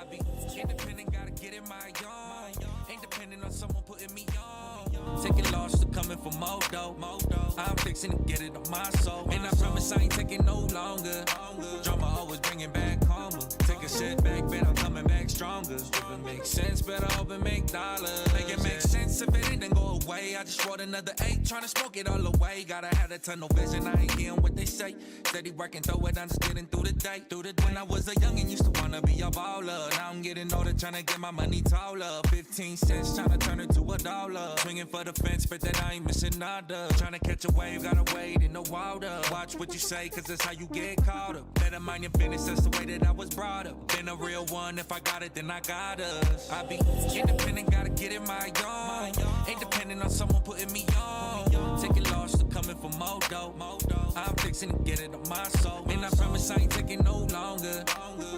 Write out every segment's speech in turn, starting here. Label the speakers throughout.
Speaker 1: I be independent, gotta get in my own. Ain't depending on someone putting me on. Taking loss to coming for more dough. I'm fixing to get it on my soul. And I promise I ain't taking no longer. Drama always bringing back karma. Take a setback, bet I'm coming back stronger. If it makes sense, better hope it make dollars. Make it make sense if it ain't then go away. I just wrote another 8, trying to smoke it all away. Gotta have that tunnel vision, I ain't hearing what they say. Steady working through it, I'm just getting through the day. When I was a youngin', used to wanna be a baller. Now I'm getting older, trying to get my money taller. 15 cents, trying to turn it to $1. Swinging for the fence, but then I ain't missing nada. Trying to catch a wave, gotta wade in the water. Watch what you say, cause that's how you get caught up. Better mind your business, that's the way that I was brought up. Been a real one, if I got it, then I got us. I be independent, gotta get in my own. Ain't depending on someone putting me on. Taking loss to coming for more dough. I'm fixing to get it on my soul. And I promise I ain't taking no longer.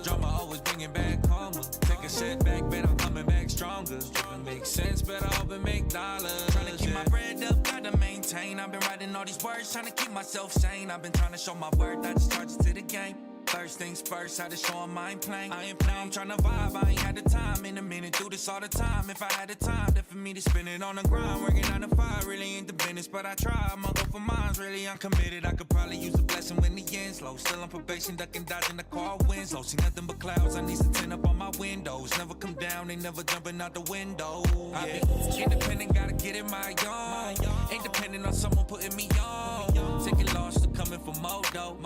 Speaker 1: Drama always bringing back karma. Take a setback, bet I'm coming back stronger. If it makes sense, better hope it make dollars. Trying to keep my bread up, gotta maintain. I've been writing all these words, trying to keep myself sane. I've been trying to show my worth, I just charge it to the game. First things first, I just show 'em I ain't playing. I'm tryna vibe, I ain't had the time. In a minute, do this all the time. If I had the time, then for me to spend it on the grind. Working 9 to 5, really ain't the business, but I try. I'ma go for mines, really I'm committed. I could probably use a blessing when the end's low. Still on probation, ducking, dodging the car winds low. See nothing but clouds, I need to tin up on my windows. Never come down, they never jumping out the window. I be independent, gotta get in my own. Ain't depending on someone putting me on. Taking loss to coming for more dough.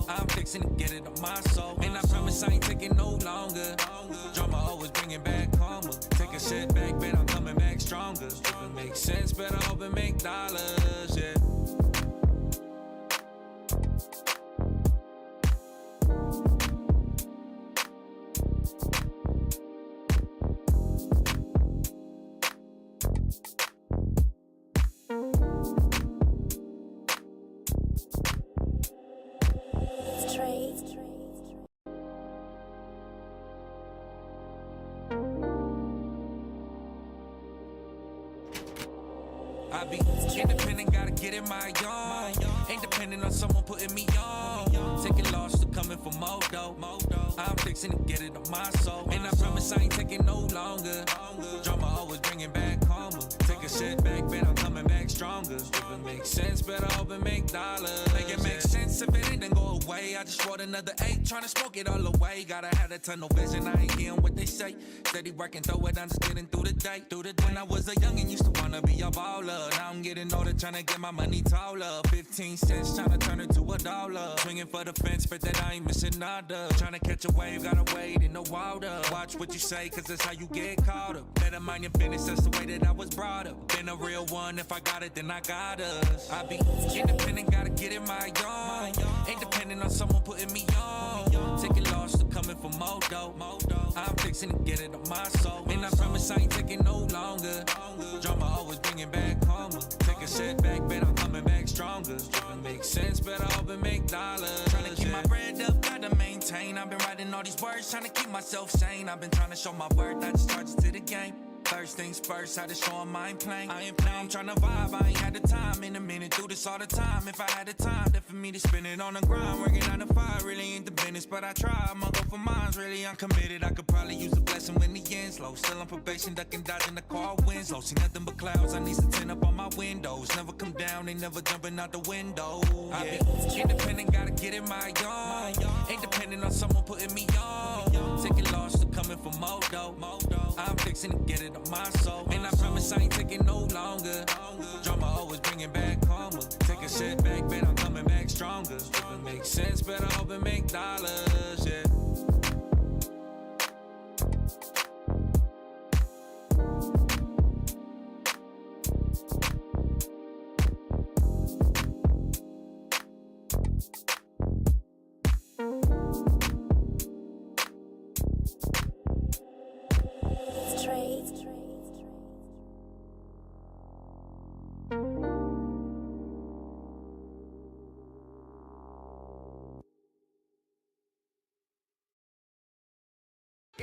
Speaker 1: I'm fixing to get it on my soul. And I promise I ain't taking no longer. Drama always bringing back karma. Take a setback, bet I'm coming back stronger. If it makes sense, better hope it make dollars, yeah. I be independent, gotta get in my own. Ain't depending on someone putting me on. Taking loss to coming for more dough. I'm fixing to get it on my soul. And I promise I ain't taking no longer. Drama always bringing back karma. Take a setback, bet I'm coming back stronger. If it makes sense, better hope it make dollars. Make it make sense if it ain't then go away. I just wrote another 8, trying to smoke it all away. Gotta have that tunnel vision, I ain't hearing what they say. Steady working through it, I'm just getting through the day. When I was a youngin', used to wanna be a baller. Now I'm getting older, trying to get my money taller. 15 cents, trying to turn it to $1. Swinging for the fence, but then I ain't missing nada. Trying to catch a wave, gotta wade in the water. Watch what you say, cause that's how you get caught up. Better mind your business, that's the way that I was brought up. Been a real one, if I got it, then I got us. I be independent, gotta get in my own. Ain't depending on someone putting me on. Taking loss to coming for more dough. I'm fixing to get it on my soul. And I promise I ain't taking no longer. Drama always bringing back karma. Take a setback, bet I'm coming back stronger. If it makes sense, better hope it make dollars. Trying to keep my bread up, gotta maintain. I've been writing all these words, trying to keep myself sane. I've been trying to show my worth, I just charge it to the game. First things first, I just show 'em I ain't playing. I'm tryna vibe, I ain't had the time. In a minute, do this all the time. If I had the time, then for me to spend it on the grind. Working 9 to 5, really ain't the business, but I try. I'ma go for mines, really I'm committed. I could probably use a blessing when the end's low. Still on probation, ducking, dodging the car winds low. See nothing but clouds, I need to tin up on my windows. Never come down, they never jumping out the window. I be independent, gotta get in my own. Ain't depending on someone putting me on. Taking loss to coming for more dough. I'm fixing to get it on my soul. And I promise I ain't taking no longer. Drama always bringing back karma. Take a setback, bet I'm coming back stronger. If it makes sense, better hope it make dollars, yeah.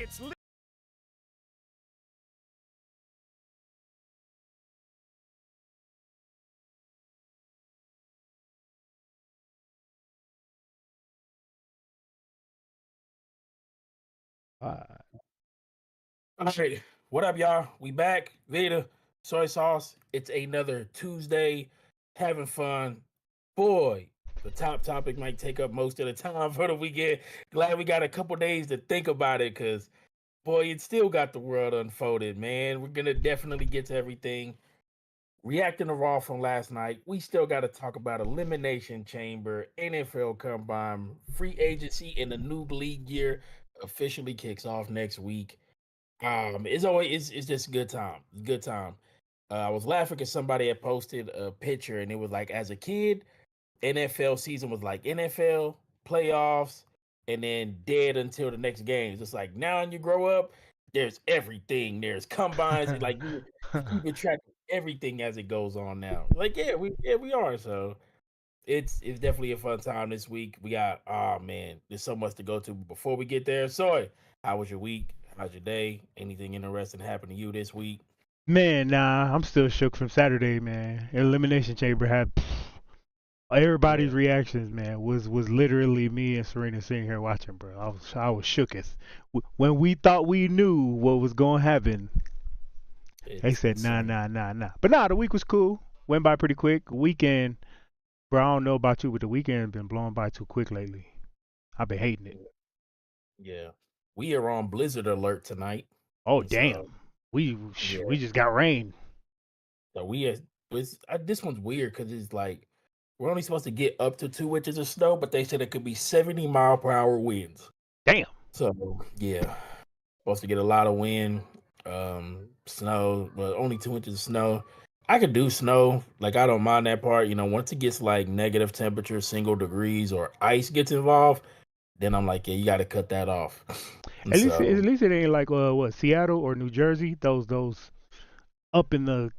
Speaker 2: It's All right, what up, y'all? We back. Vita, soy sauce. It's another Tuesday. Having fun. Boy, the top topic might take up most of the time for the weekend. Glad we got a couple days to think about it, cause boy, it still got the world unfolded, man. We're gonna definitely get to everything. Reacting to Raw from last night, we still got to talk about Elimination Chamber, NFL Combine, free agency, and the new league year officially kicks off next week. It's always it's just a good time. Good time. I was laughing because somebody had posted a picture and it was like as a kid, NFL season was like NFL playoffs and then dead until the next game. It's just like now when you grow up, there's everything. There's combines, and like you keeping track of everything as it goes on now. Like we are. So it's definitely a fun time this week. We got man, there's so much to go to. Before we get there, Soy, how was your week? How's your day? Anything interesting happened to you this week?
Speaker 3: Man, nah, I'm still shook from Saturday, man. Elimination Chamber had everybody's
Speaker 2: Yeah,
Speaker 3: reactions, man. Was literally me and Serena sitting here watching, bro. I was shooketh. When we thought we knew what was going to happen, they
Speaker 2: it's
Speaker 3: said nah,
Speaker 2: insane.
Speaker 3: nah, nah, nah. But nah, the week was cool. Went by pretty quick. Weekend, bro. I don't know about you, but the weekend been blowing by too quick lately. I've been hating it.
Speaker 2: Yeah, we are on Blizzard alert tonight.
Speaker 3: Oh
Speaker 2: So
Speaker 3: damn, we
Speaker 2: yeah,
Speaker 3: we just got rain.
Speaker 2: so we are. This one's weird because it's like we're only supposed to get up to 2 inches of snow, but they said it could be 70-mile-per-hour winds.
Speaker 3: Damn.
Speaker 2: So yeah, supposed to get a lot of wind, snow, but only 2 inches of snow. I could do snow, like I don't mind that part. Once it gets like negative temperature, single degrees, or ice gets involved, then I'm like, yeah, you got to cut that off. And
Speaker 3: At
Speaker 2: so
Speaker 3: least it ain't like what Seattle or New Jersey. Those up in the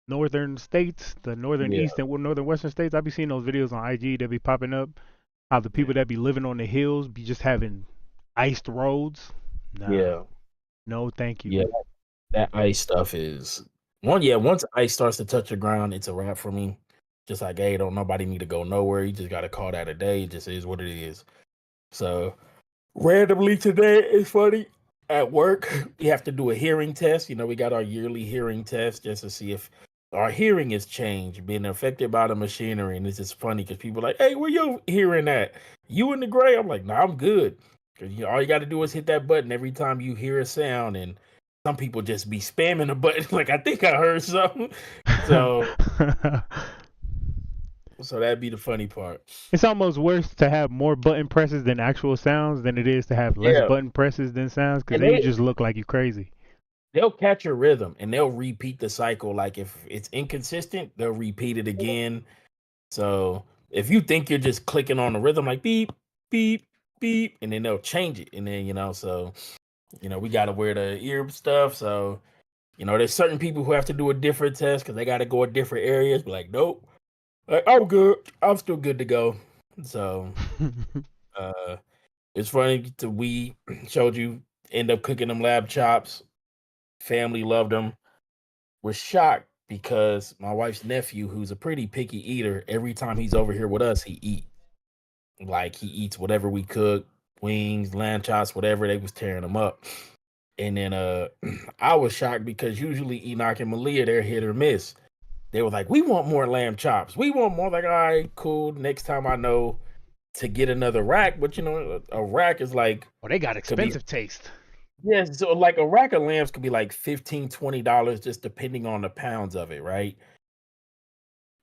Speaker 3: northern states, the northern
Speaker 2: yeah,
Speaker 3: east and northern western states. I be seeing those videos on IG that be popping up. How the
Speaker 2: yeah,
Speaker 3: people that be living on the hills be just having iced roads. Nah,
Speaker 2: yeah,
Speaker 3: no, thank you.
Speaker 2: yeah. That ice stuff is one. Yeah, once ice starts to touch the ground, it's a wrap for me. Just like, hey, don't nobody need to go nowhere. You just got to call that a day. It just is what it is. So randomly today, it's funny. At work, we have to do a hearing test. We got our yearly hearing test just to see if our hearing has changed, being affected by the machinery. And it's just funny because people are like, hey, where you hearing at? You in the gray? I'm like, nah, I'm good. Because all you got to do is hit that button every time you hear a sound. And some people just be spamming the button. Like, I think I heard something. So, so that'd be the funny part.
Speaker 3: It's almost worse to have more button presses than actual sounds than it is to have less
Speaker 2: Yeah.
Speaker 3: button presses than sounds, because
Speaker 2: And
Speaker 3: then you just look like you crazy.
Speaker 2: they'll catch your rhythm and they'll repeat the cycle. Like if it's inconsistent, they'll repeat it again. So if you think you're just clicking on the rhythm, like beep, beep, beep, and then they'll change it. And then, so, we got to wear the ear stuff. So, there's certain people who have to do a different test because they got to go in different areas. But like, nope, like, I'm good. I'm still good to go. So, uh, it's funny to we showed you end up cooking them lab chops. Family loved them. Was shocked because my wife's nephew, who's a pretty picky eater, every time he's over here with us, he eats. Like he eats whatever we cook, wings, lamb chops, whatever. They was tearing them up. And then I was shocked because usually Enoch and Malia, they're hit or miss. They were like, we want more lamb chops. We want more. Like, all right, cool. Next time I know to get another rack, but a rack is like
Speaker 3: Oh, they got
Speaker 2: could be
Speaker 3: expensive taste.
Speaker 2: yeah, so like a rack of lambs could be like 15, $20 just depending on the pounds of it, right?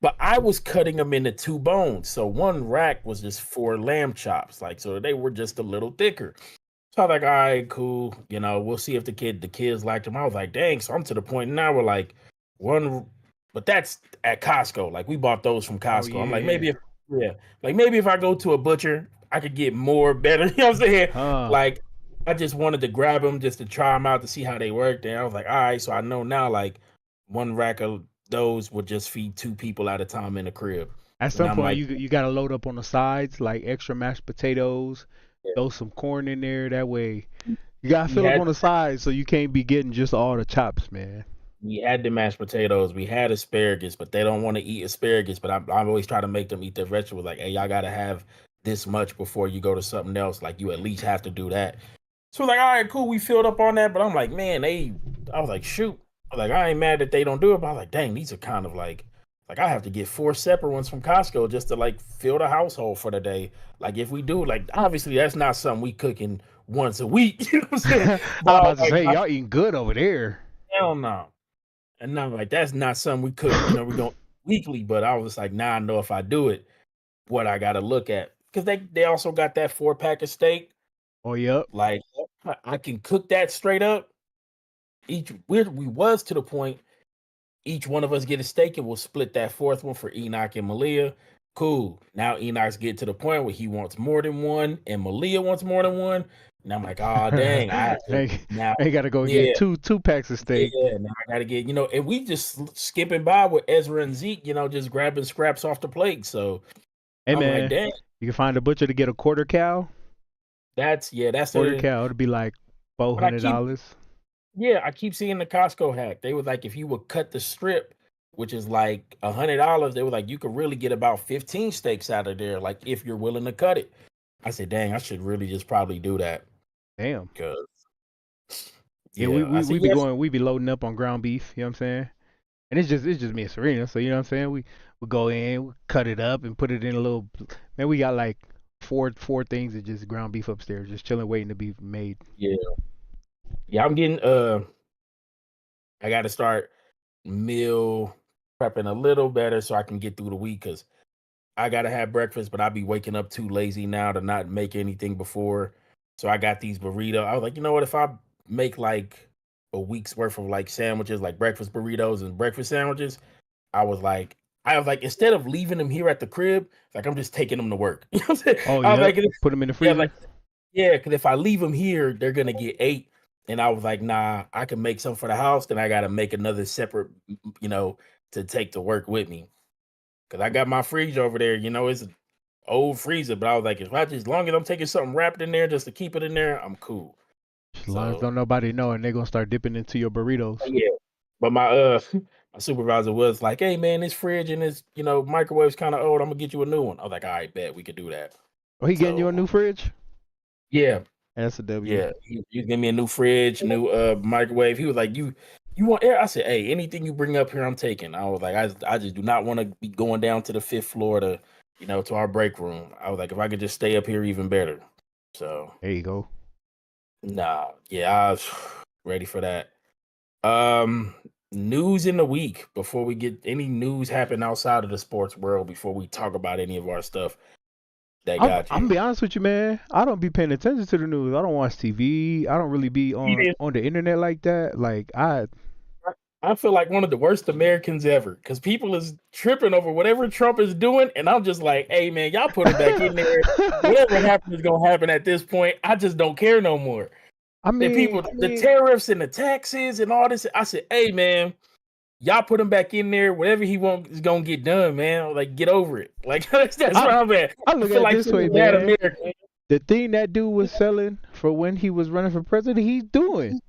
Speaker 2: But I was cutting them into two bones. So one rack was just four lamb chops. Like, so they were just a little thicker. So I was like, all right, cool. We'll see if the kids liked them. I was like, dang. So I'm to the point now where like one, but that's at Costco. Like we bought those from
Speaker 3: Oh
Speaker 2: Costco. I'm like,
Speaker 3: yeah.
Speaker 2: maybe if I go to a butcher, I could get more better. You know what I'm saying?
Speaker 3: Huh.
Speaker 2: Like, I just wanted to grab them just to try them out to see how they worked. And I was like, all right. So I know now, like, one rack of those would just feed two people at a time in the crib.
Speaker 3: At
Speaker 2: And
Speaker 3: some
Speaker 2: I'm
Speaker 3: point,
Speaker 2: like,
Speaker 3: you gotta load up on the sides like extra mashed potatoes.
Speaker 2: yeah,
Speaker 3: Throw some corn in there. That way, you gotta
Speaker 2: we
Speaker 3: fill up
Speaker 2: had
Speaker 3: on the sides so you can't be getting just all the chops, man.
Speaker 2: we had the mashed potatoes, we had asparagus, but they don't want to eat asparagus. But I always try to make them eat their vegetables. Like, hey, y'all gotta have this much before you go to something else. Like, you at least have to do that. So like, all right, cool, we filled up on that, but I'm like, man, I was like, shoot. I was like, I ain't mad that they don't do it, but I was like, dang, these are kind of like I have to get 4 separate ones from Costco just to like fill the household for the day. Like if we do, like obviously that's not something we cooking once a week. You know what I'm saying?
Speaker 3: I
Speaker 2: But
Speaker 3: was
Speaker 2: I was
Speaker 3: about to
Speaker 2: like,
Speaker 3: say y'all eating good over there.
Speaker 2: hell no. And I'm like, that's not something we cook, we're going weekly, but I was like, now I know if I do it, what I gotta look at. Because they also got that 4-pack of steak.
Speaker 3: Oh yep.
Speaker 2: Like I can cook that straight up. We was to the point each one of us get a steak and we'll split that fourth one for Enoch and Malia. Cool. Now Enoch's get to the point where he wants more than one and Malia wants more than one. And I'm like, oh dang, I have to now.
Speaker 3: I gotta go
Speaker 2: Yeah,
Speaker 3: get two packs of steak.
Speaker 2: yeah. Now I gotta get, and we just skipping by with Ezra and Zeke, just grabbing scraps off the plate. So
Speaker 3: Hey
Speaker 2: I'm like,
Speaker 3: man,
Speaker 2: dang,
Speaker 3: you can find a butcher to get a quarter cow.
Speaker 2: that's
Speaker 3: Quarter cow, it'd be like
Speaker 2: but
Speaker 3: $400.
Speaker 2: I keep seeing the Costco hack. They was like, if you would cut the strip, which is like $100, they were like, you could really get about 15 steaks out of there, like if you're willing to cut it. I said, dang, I should really just probably do that.
Speaker 3: Damn.
Speaker 2: Cause
Speaker 3: Yeah, we be going, we be loading up on ground beef. You know what I'm saying? And it's just me and Serena. So you know what I'm saying? We go in, we cut it up, and put it in a little. Man, we got like four things of just ground beef upstairs, just chilling, waiting to be made.
Speaker 2: Yeah, I'm getting I got to start meal prepping a little better so I can get through the week because I gotta have breakfast, but I be waking up too lazy now to not make anything before. So I got these burritos. I was like, you know what? If I make like a week's worth of like sandwiches, like breakfast burritos and breakfast sandwiches, I was like, instead of leaving them here at the crib, like I'm just taking them to work. You know what I'm saying?
Speaker 3: Oh
Speaker 2: I was
Speaker 3: yeah,
Speaker 2: like,
Speaker 3: put them in the
Speaker 2: yeah,
Speaker 3: freezer.
Speaker 2: because if I leave them here, they're gonna get ate. And I was like, nah, I can make some for the house. Then I gotta make another separate, to take to work with me. Cause I got my freezer over there, it's an old freezer, but I was like, as long as I'm taking something wrapped in there just to keep it in there, I'm cool.
Speaker 3: As long as don't nobody know, and they're gonna start dipping into your burritos.
Speaker 2: Yeah. But my my supervisor was like, hey man, this fridge and this, microwave's kind of old. I'm gonna get you a new one. I was like, all right, bet we could do that.
Speaker 3: Oh, he getting you a new fridge?
Speaker 2: Yeah.
Speaker 3: That's a W.
Speaker 2: Yeah. He gave me a new fridge, new microwave. He was like, you want air? I said, hey, anything you bring up here, I'm taking. I was like, I just do not want to be going down to the 5th floor to, to our break room. I was like, if I could just stay up here, even better. So
Speaker 3: there you go.
Speaker 2: Nah, yeah, I was ready for that. News in the week before we get any news happen outside of the sports world before we talk about any of our stuff that got you.
Speaker 3: I'm gonna be honest with you, man. I don't be paying attention to the news. I don't watch TV. I don't really be on the internet like that. Like
Speaker 2: I feel like one of the worst Americans ever because people is tripping over whatever Trump is doing, and I'm just like, hey man, y'all put him back in there. Whatever happens is gonna happen at this point. I just don't care no more.
Speaker 3: I mean,
Speaker 2: the tariffs and the taxes and all this. I said, hey man, y'all put him back in there. Whatever he wants is gonna get done, man. Like, get over it. Like that's where I'm at.
Speaker 3: I look at it this way, man. The thing that dude was selling for when he was running for president, he's doing.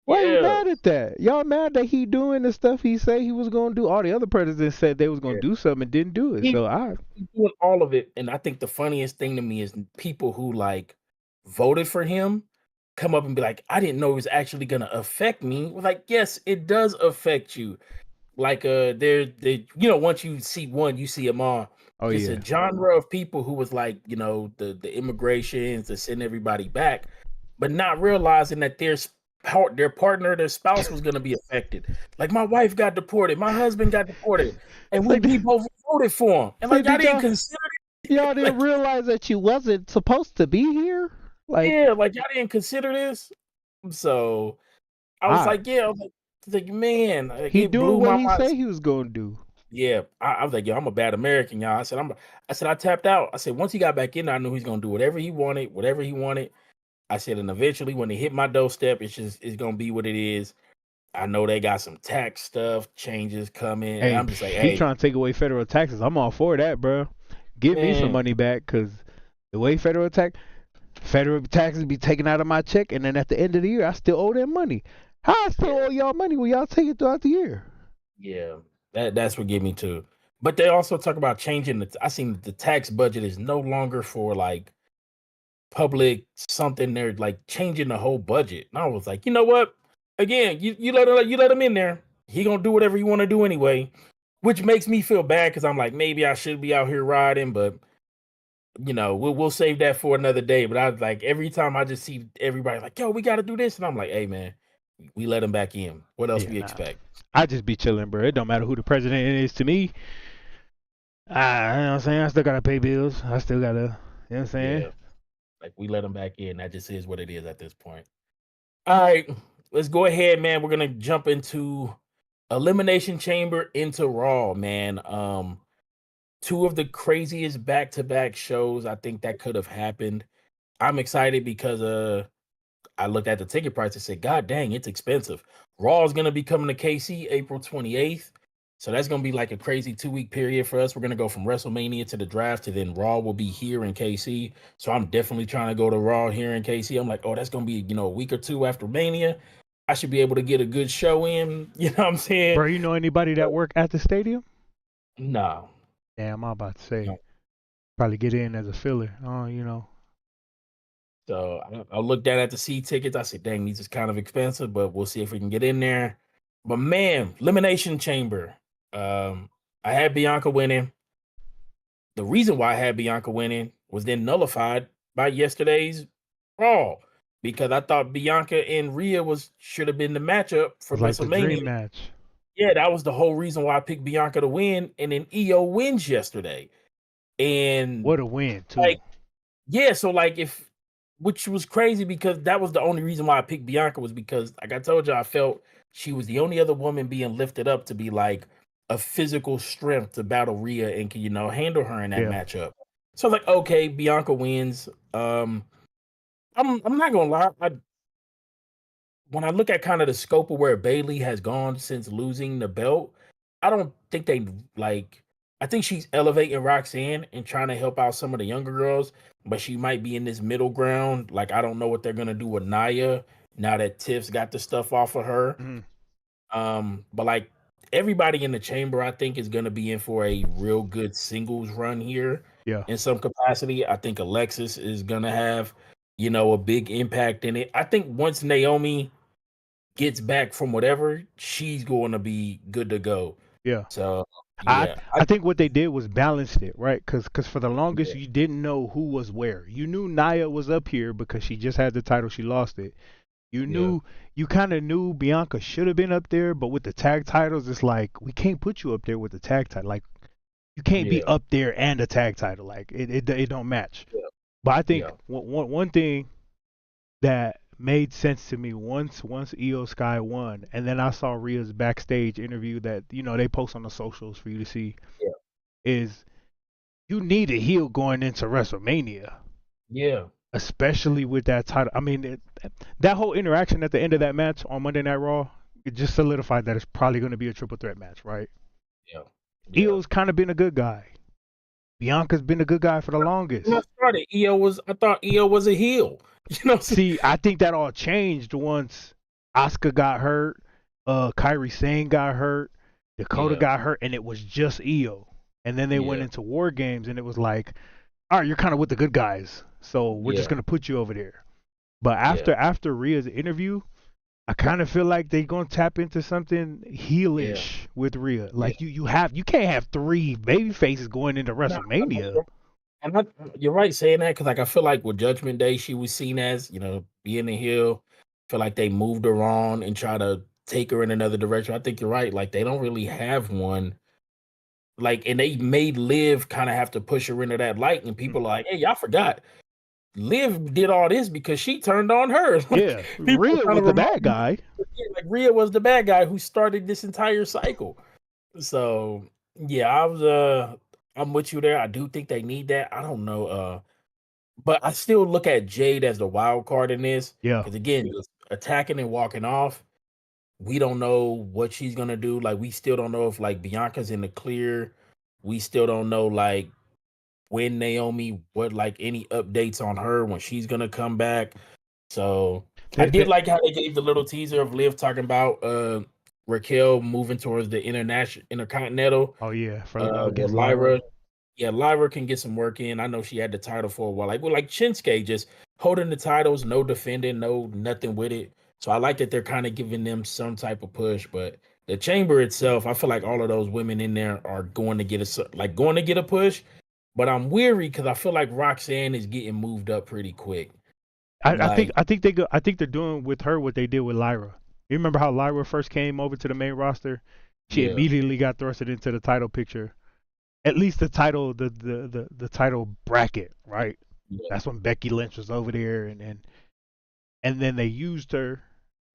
Speaker 3: Why are you mad at that? Y'all mad that he doing the stuff he said he was gonna do? All the other presidents said they was gonna do something and didn't do it. He's
Speaker 2: doing all of it. And I think the funniest thing to me is people who like voted for him come up and be like, I didn't know it was actually gonna affect me. We're like, yes, it does affect you. Like once you see one, you see them all.
Speaker 3: Oh,
Speaker 2: it's a genre of people who was like, the immigrations to send everybody back, but not realizing that their partner, their spouse was going to be affected. Like my wife got deported, my husband got deported, and we both voted for him. And like y'all didn't consider it.
Speaker 3: Y'all didn't realize that you wasn't supposed to be here. Like
Speaker 2: like y'all didn't consider this. So I was like, man,
Speaker 3: he doing what he said he was going to do.
Speaker 2: Yeah, I was like, yo, I'm a bad American, y'all. I said, I tapped out. I said, once he got back in, I knew he's gonna do whatever he wanted. I said, and eventually, when they hit my doorstep, it's gonna be what it is. I know they got some tax stuff changes coming, and I'm just like, hey,
Speaker 3: he trying to take away federal taxes. I'm all for that, bro. Give me some money back, cause the way federal taxes be taken out of my check, and then at the end of the year, I still owe them money. How I still owe y'all money when y'all take it throughout the year?
Speaker 2: Yeah. That's what get me too. But they also talk about changing I seen the tax budget is no longer for like public something. They're like changing the whole budget. And I was like, you know what? Again, you let him in there. He gonna do whatever you want to do anyway, which makes me feel bad because I'm like, maybe I should be out here riding, but we'll save that for another day. But I was like, every time I just see everybody like, yo, we got to do this, and I'm like, hey man, we let him back in. What else we expect?
Speaker 3: I just be chilling, bro. It don't matter who the president is to me. You know what I'm saying? I still gotta pay bills. I still gotta, you know what I'm saying?
Speaker 2: Yeah. Like we let him back in. That just is what it is at this point. All right, let's go ahead, man. We're gonna jump into Elimination Chamber into Raw, man. Two of the craziest back-to-back shows I think that could have happened. I'm excited because I looked at the ticket price and said, God dang, it's expensive. Raw is gonna be coming to KC April 28th. So that's gonna be like a crazy 2-week period for us. We're gonna go from WrestleMania to the draft, to then Raw will be here in KC. So I'm definitely trying to go to Raw here in KC. I'm like, oh, that's gonna be a week or two after Mania. I should be able to get a good show in. You know what I'm saying?
Speaker 3: Bro, you know anybody that work at the stadium?
Speaker 2: No.
Speaker 3: Damn, I'm about to say, probably get in as a filler.
Speaker 2: So I looked down at the seat tickets. I said, dang, these is kind of expensive, but we'll see if we can get in there. But man, Elimination Chamber. I had Bianca winning. The reason why I had Bianca winning was then nullified by yesterday's Raw, because I thought Bianca and Rhea should have been the matchup for
Speaker 3: like
Speaker 2: WrestleMania.
Speaker 3: The dream match.
Speaker 2: Yeah, that was the whole reason why I picked Bianca to win, and then Io wins yesterday. And
Speaker 3: what a win, too.
Speaker 2: Which was crazy because that was the only reason why I picked Bianca, was because, like I told you, I felt she was the only other woman being lifted up to be like a physical strength to battle Rhea and can, handle her in that matchup. So I was like, okay, Bianca wins. I'm not gonna lie. When I look at kind of the scope of where Bayley has gone since losing the belt, I don't think I think she's elevating Roxanne and trying to help out some of the younger girls, but she might be in this middle ground. Like, I don't know what they're gonna do with Nia now that Tiff's got the stuff off of her. But like everybody in the chamber, I think is gonna be in for a real good singles run here.
Speaker 3: Yeah.
Speaker 2: In some capacity, I think Alexis is gonna have, a big impact in it. I think once Naomi gets back from whatever, she's going to be good to go.
Speaker 3: Yeah.
Speaker 2: So yeah,
Speaker 3: I think what they did was balanced it, right? Because for the longest you didn't know who was where. You knew Nia was up here because she just had the title, she lost it. You kind of knew Bianca should have been up there, but with the tag titles, it's like we can't put you up there with the tag title. Like you can't be up there and a tag title. Like it don't match. Yeah. But I think one thing that made sense to me once Io Sky won, and then I saw Rhea's backstage interview that they post on the socials for you to see, is you need a heel going into WrestleMania.
Speaker 2: Yeah.
Speaker 3: Especially with that title. I mean, that whole interaction at the end of that match on Monday Night Raw, it just solidified that it's probably going to be a triple threat match, right?
Speaker 2: Yeah.
Speaker 3: Io's kind of been a good guy. Bianca's been a good guy for the longest.
Speaker 2: When I started, I thought Io was a heel.
Speaker 3: See, I think that all changed once Asuka got hurt, Kairi Sane got hurt, Dakota got hurt, and it was just Io. And then they went into War Games, and it was like, all right, you're kind of with the good guys, so we're just gonna put you over there. But after Rhea's interview, I kind of feel like they're gonna tap into something heelish with Rhea. Like you can't have three baby faces going into WrestleMania.
Speaker 2: And you're right saying that, because like I feel like with Judgment Day, she was seen as being a heel. I feel like they moved her on and try to take her in another direction. I think you're right. Like they don't really have one. Like, and they made Liv kind of have to push her into that light, and people are like, hey, y'all forgot. Liv did all this because she turned on her.
Speaker 3: Yeah, Rhea was the bad guy.
Speaker 2: Like Rhea was the bad guy who started this entire cycle. So yeah, I'm with you there. I do think they need that. I don't know, but I still look at Jade as the wild card in this.
Speaker 3: Yeah,
Speaker 2: because again, just attacking and walking off, we don't know what she's gonna do. Like we still don't know if like Bianca's in the clear. We still don't know like when Naomi, what like any updates on her when she's gonna come back. So I did like how they gave the little teaser of Liv talking about Raquel moving towards the Intercontinental.
Speaker 3: Oh yeah,
Speaker 2: with Lyra. Yeah, Lyra can get some work in. I know she had the title for a while. Like Shinsuke, just holding the titles, no defending, no nothing with it. So I like that they're kind of giving them some type of push. But the chamber itself, I feel like all of those women in there are going to get a push. But I'm weary because I feel like Roxanne is getting moved up pretty quick. Like,
Speaker 3: I think they're doing with her what they did with Lyra. You remember how Lyra first came over to the main roster? She
Speaker 2: yeah,
Speaker 3: immediately got thrusted into the title picture. At least the title, the title bracket, right?
Speaker 2: yeah,
Speaker 3: That's when Becky Lynch was over there, and then they used her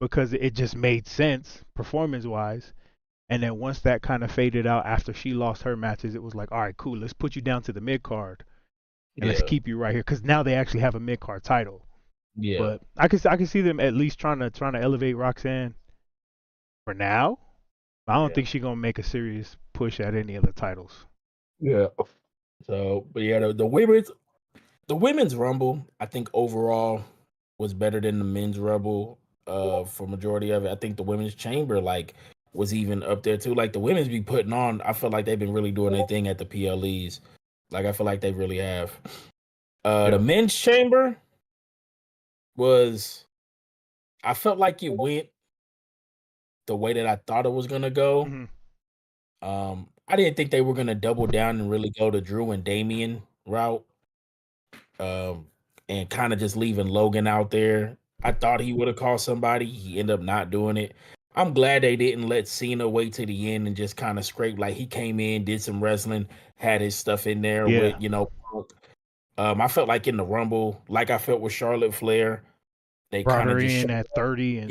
Speaker 3: because it just made sense performance wise. And then once that kind of faded out after she lost her matches, it was like, all right, cool, let's put you down to the mid card and let's
Speaker 2: yeah,
Speaker 3: keep you right here because now they actually have a mid card title.
Speaker 2: yeah,
Speaker 3: But I can see them at least trying to elevate Roxanne for now. I don't
Speaker 2: yeah,
Speaker 3: think she's gonna make a serious push at any of the titles.
Speaker 2: yeah. So, but yeah, the women's rumble, I think overall was better than the men's rumble. For majority of it, I think the women's chamber was even up there too. Like the women's be putting on. I feel like they've been really doing their thing at the PLEs. Like I feel like they really have. The
Speaker 3: Yeah.
Speaker 2: men's chamber was. I felt like it went the way that I thought it was gonna go.
Speaker 3: Mm-hmm.
Speaker 2: I didn't think they were gonna double down and really go the Drew and Damien route. Um, and kind of just leaving Logan out there. I thought he would have called somebody. He ended up not doing it. I'm glad they didn't let Cena wait to the end and just kind of scrape. Like he came in, did some wrestling, had his stuff in there
Speaker 3: Yeah.
Speaker 2: with Punk. I felt like in the Rumble, like I felt with Charlotte Flair, they
Speaker 3: Brought
Speaker 2: kind of
Speaker 3: her
Speaker 2: just
Speaker 3: in
Speaker 2: showed
Speaker 3: at
Speaker 2: up.
Speaker 3: 30 and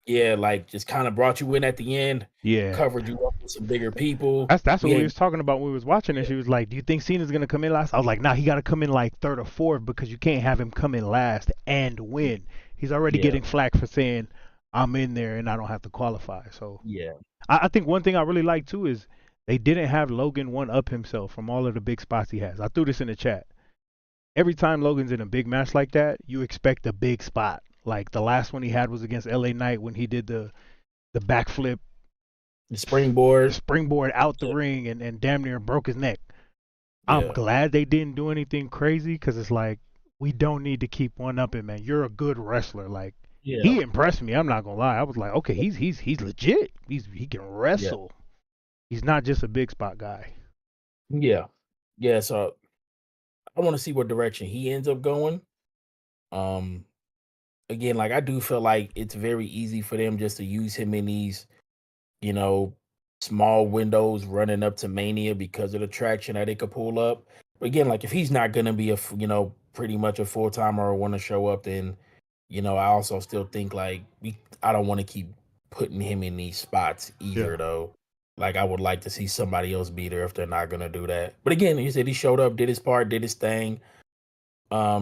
Speaker 2: Yeah, like just kind of brought you in at the end,
Speaker 3: yeah.
Speaker 2: covered you up with some bigger people.
Speaker 3: That's what
Speaker 2: We
Speaker 3: we
Speaker 2: ain't
Speaker 3: was talking about when we was watching it.
Speaker 2: yeah,
Speaker 3: She was like, "Do you think Cena's gonna come in last?" I was like, "Nah, he got to come in like third or fourth because you can't have him come in last and win. He's already
Speaker 2: yeah,
Speaker 3: getting flack for saying I'm in there and I don't have to qualify." So
Speaker 2: yeah,
Speaker 3: I think one thing I really like too is they didn't have Logan one up himself from all of the big spots he has. I threw this in the chat. Every time Logan's in a big match like that, you expect a big spot. Like the last one he had was against LA Knight when he did the backflip,
Speaker 2: the
Speaker 3: the
Speaker 2: springboard.
Speaker 3: springboard out the
Speaker 2: Yeah,
Speaker 3: ring and damn near broke his neck. I'm
Speaker 2: yeah,
Speaker 3: glad they didn't do anything crazy because it's like we don't need to keep one up him, man. You're a good wrestler. Like
Speaker 2: yeah,
Speaker 3: he impressed me. I'm not gonna lie. I was like, okay, he's legit. He can
Speaker 2: yeah.
Speaker 3: wrestle. He's not just a big spot guy.
Speaker 2: Yeah. Yeah, so I want to see what direction he ends up going. Um Again, like I do feel like it's very easy for them just to use him in these, you know, small windows running up to Mania because of the traction that it could pull up. But again, like if he's not going to be pretty much a full-timer or want to show up, then I also still think I don't want to keep putting him in these spots either
Speaker 3: Yeah.
Speaker 2: though. Like I would like to see somebody else be there if they're not gonna do that. But again, he said he showed up, did his part, did his thing.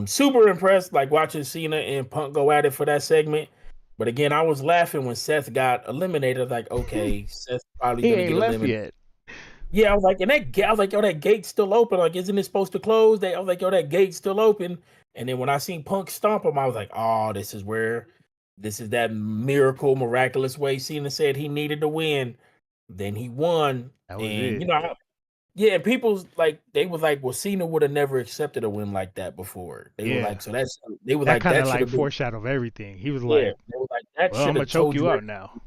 Speaker 2: Super impressed, like watching Cena and Punk go at it for that segment. But again, I was laughing when Seth got eliminated. Like, okay, Seth's probably
Speaker 3: He
Speaker 2: gonna
Speaker 3: ain't
Speaker 2: get
Speaker 3: left
Speaker 2: eliminated.
Speaker 3: yet.
Speaker 2: Yeah, I was like, I was like, yo, that gate's still open. Like, isn't it supposed to close? I was like, yo, that gate's still open. And then when I seen Punk stomp him, I was like, oh, this is that miracle, miraculous way Cena said he needed to win. Then he won.
Speaker 3: That was
Speaker 2: And
Speaker 3: it.
Speaker 2: yeah, and people's like they was like, well, Cena would have never accepted a win like that before. They were
Speaker 3: Yeah.
Speaker 2: like, they were
Speaker 3: That
Speaker 2: like,
Speaker 3: kind of
Speaker 2: that should
Speaker 3: like
Speaker 2: have been,
Speaker 3: foreshadowed everything. He was
Speaker 2: yeah.
Speaker 3: like,
Speaker 2: They were like, that
Speaker 3: "Well, I'm
Speaker 2: should
Speaker 3: gonna
Speaker 2: have
Speaker 3: choke
Speaker 2: told
Speaker 3: you
Speaker 2: you
Speaker 3: out
Speaker 2: everything.
Speaker 3: now."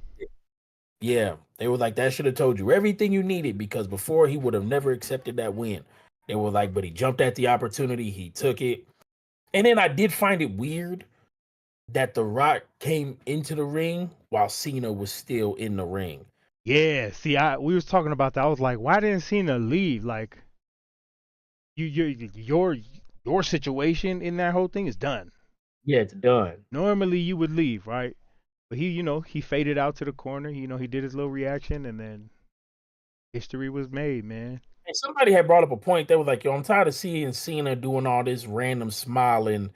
Speaker 2: Yeah, they were like, that should have told you everything you needed because before he would have never accepted that win. They were like, but he jumped at the opportunity, he took it. And then I did find it weird that The Rock came into the ring while Cena was still in the ring.
Speaker 3: Yeah. See, we was talking about that. I was like, "Why didn't Cena leave? Like, your situation in that whole thing is done.
Speaker 2: Yeah, it's done.
Speaker 3: Normally you would leave, right? But he faded out to the corner. He did his little reaction, and then history was made, man.
Speaker 2: And somebody had brought up a point. They was like, yo, I'm tired of seeing Cena doing all this random smiling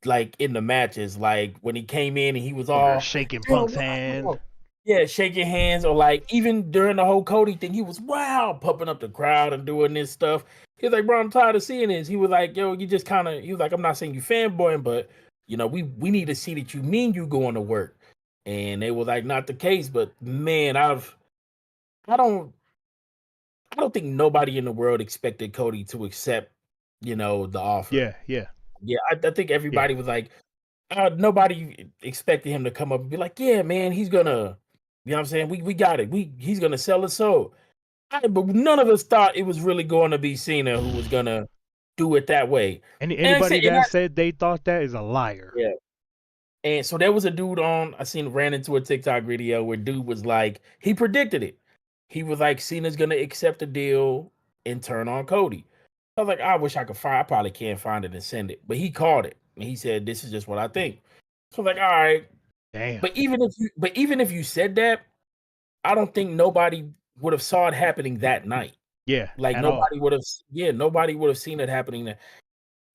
Speaker 2: like in the matches. Like when he came in and he was
Speaker 3: Or
Speaker 2: all,
Speaker 3: shaking
Speaker 2: "Yo,
Speaker 3: Punk's hand.
Speaker 2: wow." Yeah, shaking hands, or like even during the whole Cody thing, he was wow, pumping up the crowd and doing this stuff. He was like, bro, I'm tired of seeing this. He was like, yo, you just kind of, he was like, I'm not saying you fanboying, but we need to see that you mean you going to work. And they were like, not the case, but man, I don't don't think nobody in the world expected Cody to accept, the offer.
Speaker 3: Yeah.
Speaker 2: I think everybody was like, nobody expected him to come up and be like, yeah, man, he's gonna, you know what I'm saying? We got it. He's gonna sell his soul. But none of us thought it was really going to be Cena who was gonna do it that way.
Speaker 3: Anybody that said they thought that is a liar.
Speaker 2: Yeah. And so there was a dude ran into a TikTok video where dude was like, he predicted it. He was like, Cena's gonna accept the deal and turn on Cody. I was like, I wish I could find. I probably can't find it and send it, but he called it and he said, "This is just what I think." So I was like, all right,
Speaker 3: damn.
Speaker 2: But even if you said that, I don't think nobody would have saw it happening that night.
Speaker 3: Yeah,
Speaker 2: like nobody would have seen it happening there.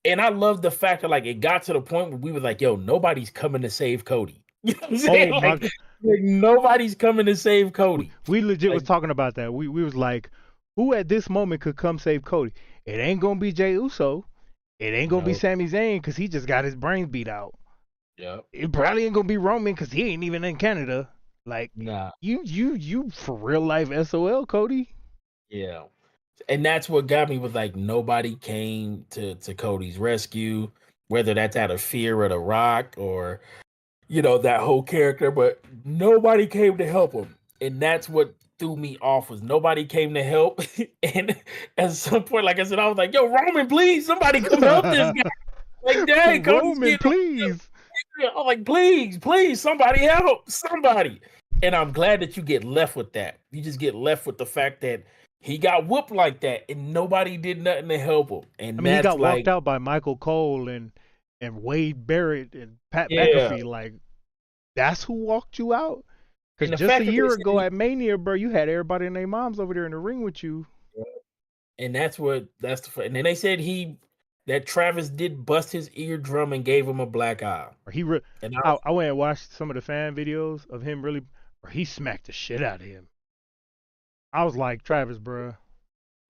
Speaker 2: And I love the fact that like it got to the point where we were like, "Yo, nobody's coming to save Cody." You know what I'm saying? Like nobody's coming to save Cody.
Speaker 3: We legit was talking about that. We was like, who at this moment could come save Cody? It ain't gonna be Jey Uso. It ain't gonna be Sami Zayn because he just got his brains beat out.
Speaker 2: Yeah.
Speaker 3: It probably ain't gonna be Roman because he ain't even in Canada. Like,
Speaker 2: nah.
Speaker 3: You for real life SOL, Cody.
Speaker 2: Yeah. And that's what got me was like nobody came to Cody's rescue, whether that's out of fear of The Rock or that whole character, but nobody came to help him. And that's what threw me off was nobody came to help. And at some point, like I said, I was like, "Yo, Roman, please, somebody come help this guy." Like, dang,
Speaker 3: Roman, please.
Speaker 2: I'm like, please, somebody help, somebody. And I'm glad that you get left with that. You just get left with the fact that he got whooped like that, and nobody did nothing to help him. And
Speaker 3: I mean, he got walked out by Michael Cole and Wade Barrett and Pat McAfee. Like, that's who walked you out? Because just a year ago at Mania, bro, you had everybody and their moms over there in the ring with you.
Speaker 2: And and then they said that Travis did bust his eardrum and gave him a black eye.
Speaker 3: I went and watched some of the fan videos of him he smacked the shit out of him. I was like, Travis, bro,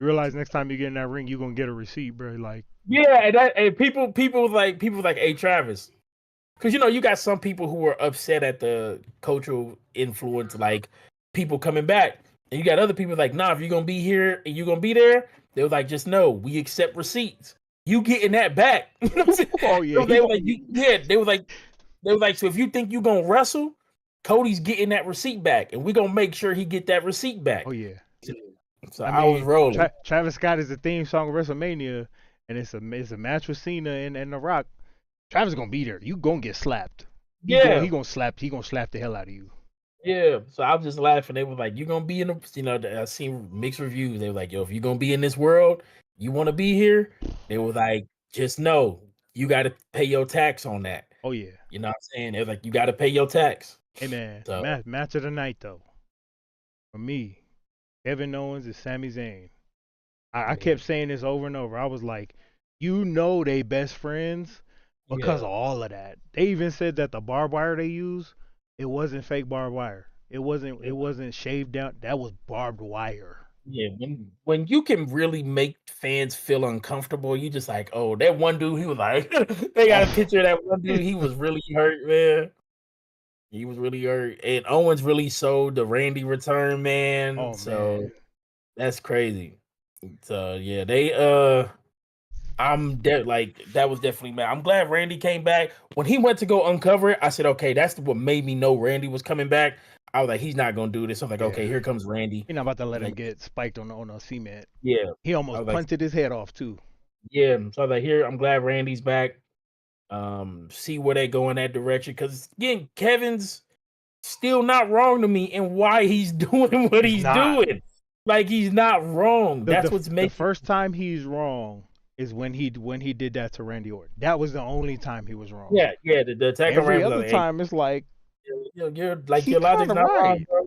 Speaker 3: you realize next time you get in that ring, you're gonna get a receipt, bro. Like,
Speaker 2: yeah, and people was like, hey, Travis, because you got some people who were upset at the cultural influence, like people coming back, and you got other people like, nah, if you're gonna be here and you're gonna be there, they were like, just know we accept receipts. You getting that back?
Speaker 3: Oh yeah.
Speaker 2: So they were like, so if you think you're gonna wrestle, Cody's getting that receipt back, and we're gonna make sure he get that receipt back.
Speaker 3: Oh yeah.
Speaker 2: So I was rolling.
Speaker 3: Travis Scott is the theme song of WrestleMania, and it's a match with Cena and The Rock. Travis is gonna be there. You gonna get slapped. He gonna slap the hell out of you.
Speaker 2: Yeah. So I was just laughing. They were like, "You gonna be in the?" I seen mixed reviews. They were like, "Yo, if you gonna be in this world, you want to be here." They were like, "Just know you got to pay your tax on that."
Speaker 3: Oh yeah.
Speaker 2: You know what I'm saying? They're like, "You got to pay your tax."
Speaker 3: Hey man, match of the night though. For me, Kevin Owens and Sami Zayn. I kept saying this over and over. I was like, they best friends because of all of that. They even said that the barbed wire they use, it wasn't fake barbed wire. It wasn't shaved down. That was barbed wire.
Speaker 2: Yeah, when you can really make fans feel uncomfortable, you just like, oh, that one dude, he was like, they got a picture of that one dude, he was really hurt, man. He was really hurt. And Owens really sold the Randy return, man.
Speaker 3: Oh,
Speaker 2: so
Speaker 3: man.
Speaker 2: That's crazy. So yeah, that was definitely mad. I'm glad Randy came back. When he went to go uncover it, I said, okay, that's what made me know Randy was coming back. I was like, he's not gonna do this. I was like, okay, here comes Randy.
Speaker 3: You're not about to let him get spiked on the cement.
Speaker 2: Yeah.
Speaker 3: He almost punted his head off too.
Speaker 2: Yeah. So I was like, I'm glad Randy's back. See where they go in that direction. Because again, Kevin's still not wrong to me and why he's doing what he's doing. Like, he's not wrong. That's what's making
Speaker 3: the first time he's wrong is when he did that to Randy Orton. That was the only time he was wrong.
Speaker 2: Yeah. The attack on Randy.
Speaker 3: Every other time, it's like
Speaker 2: you're like your logic's not wrong, bro.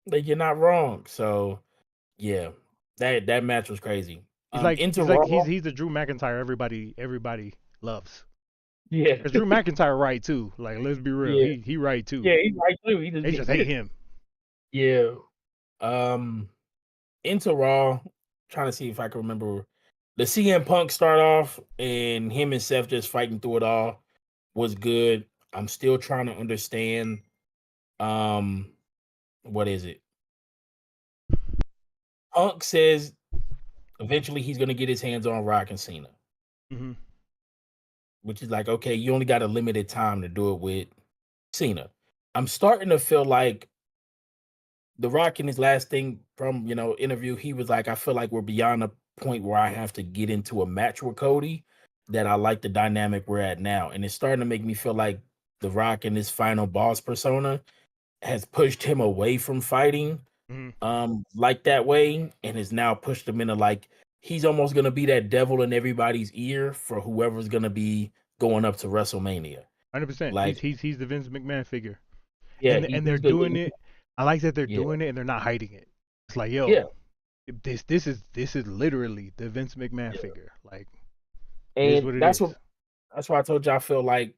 Speaker 2: Like, you're not wrong. So yeah, that match was crazy.
Speaker 3: He's the Drew McIntyre everybody loves.
Speaker 2: Yeah,
Speaker 3: because Drew McIntyre right too. Like, let's be real, he right too.
Speaker 2: Yeah, he's right too.
Speaker 3: They just hate him.
Speaker 2: Yeah. Into Raw, trying to see if I can remember the CM Punk start off and him and Seth just fighting through it all was good. I'm still trying to understand. What is it? Punk says eventually he's gonna get his hands on Rock and Cena.
Speaker 3: Mm-hmm.
Speaker 2: Which is like, okay, you only got a limited time to do it with Cena. I'm starting to feel like The Rock in his last thing from interview, he was like, I feel like we're beyond the point where I have to get into a match with Cody. That I like the dynamic we're at now. And it's starting to make me feel like The Rock in his final boss persona has pushed him away from fighting like that way, and has now pushed him into like he's almost gonna be that devil in everybody's ear for whoever's gonna be going up to WrestleMania.
Speaker 3: 100%.
Speaker 2: Like,
Speaker 3: He's the Vince McMahon figure,
Speaker 2: yeah,
Speaker 3: and they're
Speaker 2: he's the
Speaker 3: doing it. I like that they're
Speaker 2: yeah,
Speaker 3: doing it and they're not hiding it. It's like,
Speaker 2: yeah,
Speaker 3: yo, this is literally the Vince McMahon
Speaker 2: yeah.
Speaker 3: figure. Like, it is
Speaker 2: And
Speaker 3: what it is.
Speaker 2: that's why I told you I feel like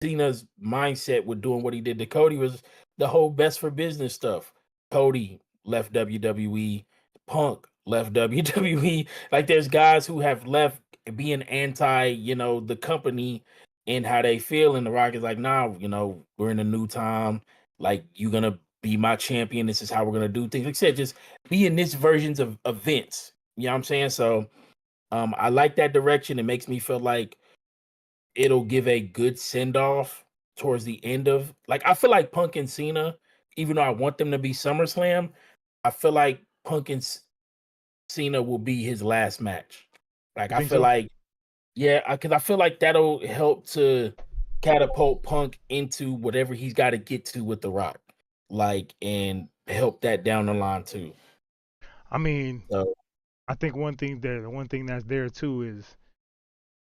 Speaker 2: Cena's mindset with doing what he did to Cody was the whole best for business stuff. Cody left WWE, Punk left WWE. Like, there's guys who have left being anti, the company and how they feel. And The Rock is like, nah, we're in a new time. Like, you're gonna be my champion. This is how we're gonna do things. Like I said, just be in this versions of events. You know what I'm saying? So I like that direction. It makes me feel like it'll give a good send off towards the end of, like, I feel like Punk and Cena, even though I want them to be SummerSlam, I feel like Punk and Cena will be his last match. Like,
Speaker 3: You
Speaker 2: I
Speaker 3: think
Speaker 2: feel
Speaker 3: so?
Speaker 2: like, yeah, because I feel like that'll help to catapult Punk into whatever he's got to get to with The Rock, like, and help that down the line too.
Speaker 3: I mean,
Speaker 2: So,
Speaker 3: I think the one thing that's there too is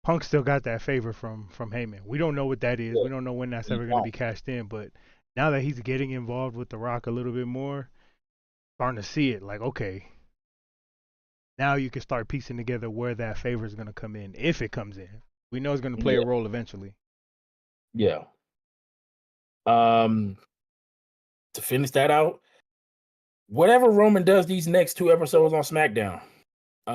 Speaker 3: Punk still got that favor from Heyman. We don't know what that is.
Speaker 2: yeah,
Speaker 3: We don't know when that's
Speaker 2: he
Speaker 3: ever going to
Speaker 2: got
Speaker 3: be cashed in. But now that he's getting involved with The Rock a little bit more, starting to see it. Like, okay, now you can start piecing together where that favor is going to come in, if it comes in. We know it's going to play a
Speaker 2: yeah,
Speaker 3: role eventually.
Speaker 2: yeah. Um, to finish that out, whatever Roman does these next 2 episodes on SmackDown,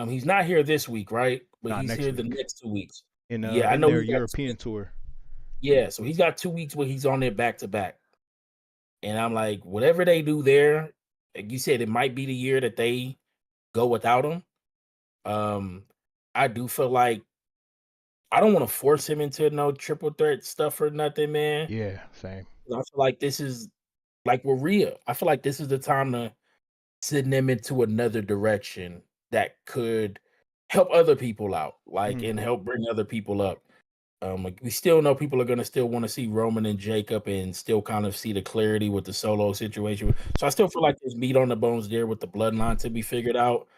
Speaker 2: he's not here this week, right? But
Speaker 3: Not
Speaker 2: he's
Speaker 3: next
Speaker 2: here the
Speaker 3: week
Speaker 2: next 2 weeks.
Speaker 3: in
Speaker 2: Yeah, I
Speaker 3: in
Speaker 2: know
Speaker 3: their
Speaker 2: he's got 2
Speaker 3: European
Speaker 2: weeks.
Speaker 3: tour.
Speaker 2: Yeah, so he's got 2 weeks where he's on there back to back. And I'm like, whatever they do there, like you said, it might be the year that they go without him. Um, I do feel like I don't want to force him into no triple threat stuff or nothing, man.
Speaker 3: Yeah, same.
Speaker 2: I feel like this is like with Rhea. I feel like this is the time to send them into another direction that could help other people out, like,
Speaker 3: Mm-hmm.
Speaker 2: and help bring other people up. Like, we still know people are gonna still want to see Roman and Jacob and still kind of see the clarity with the solo situation. So I still feel like there's meat on the bones there with the bloodline to be figured out.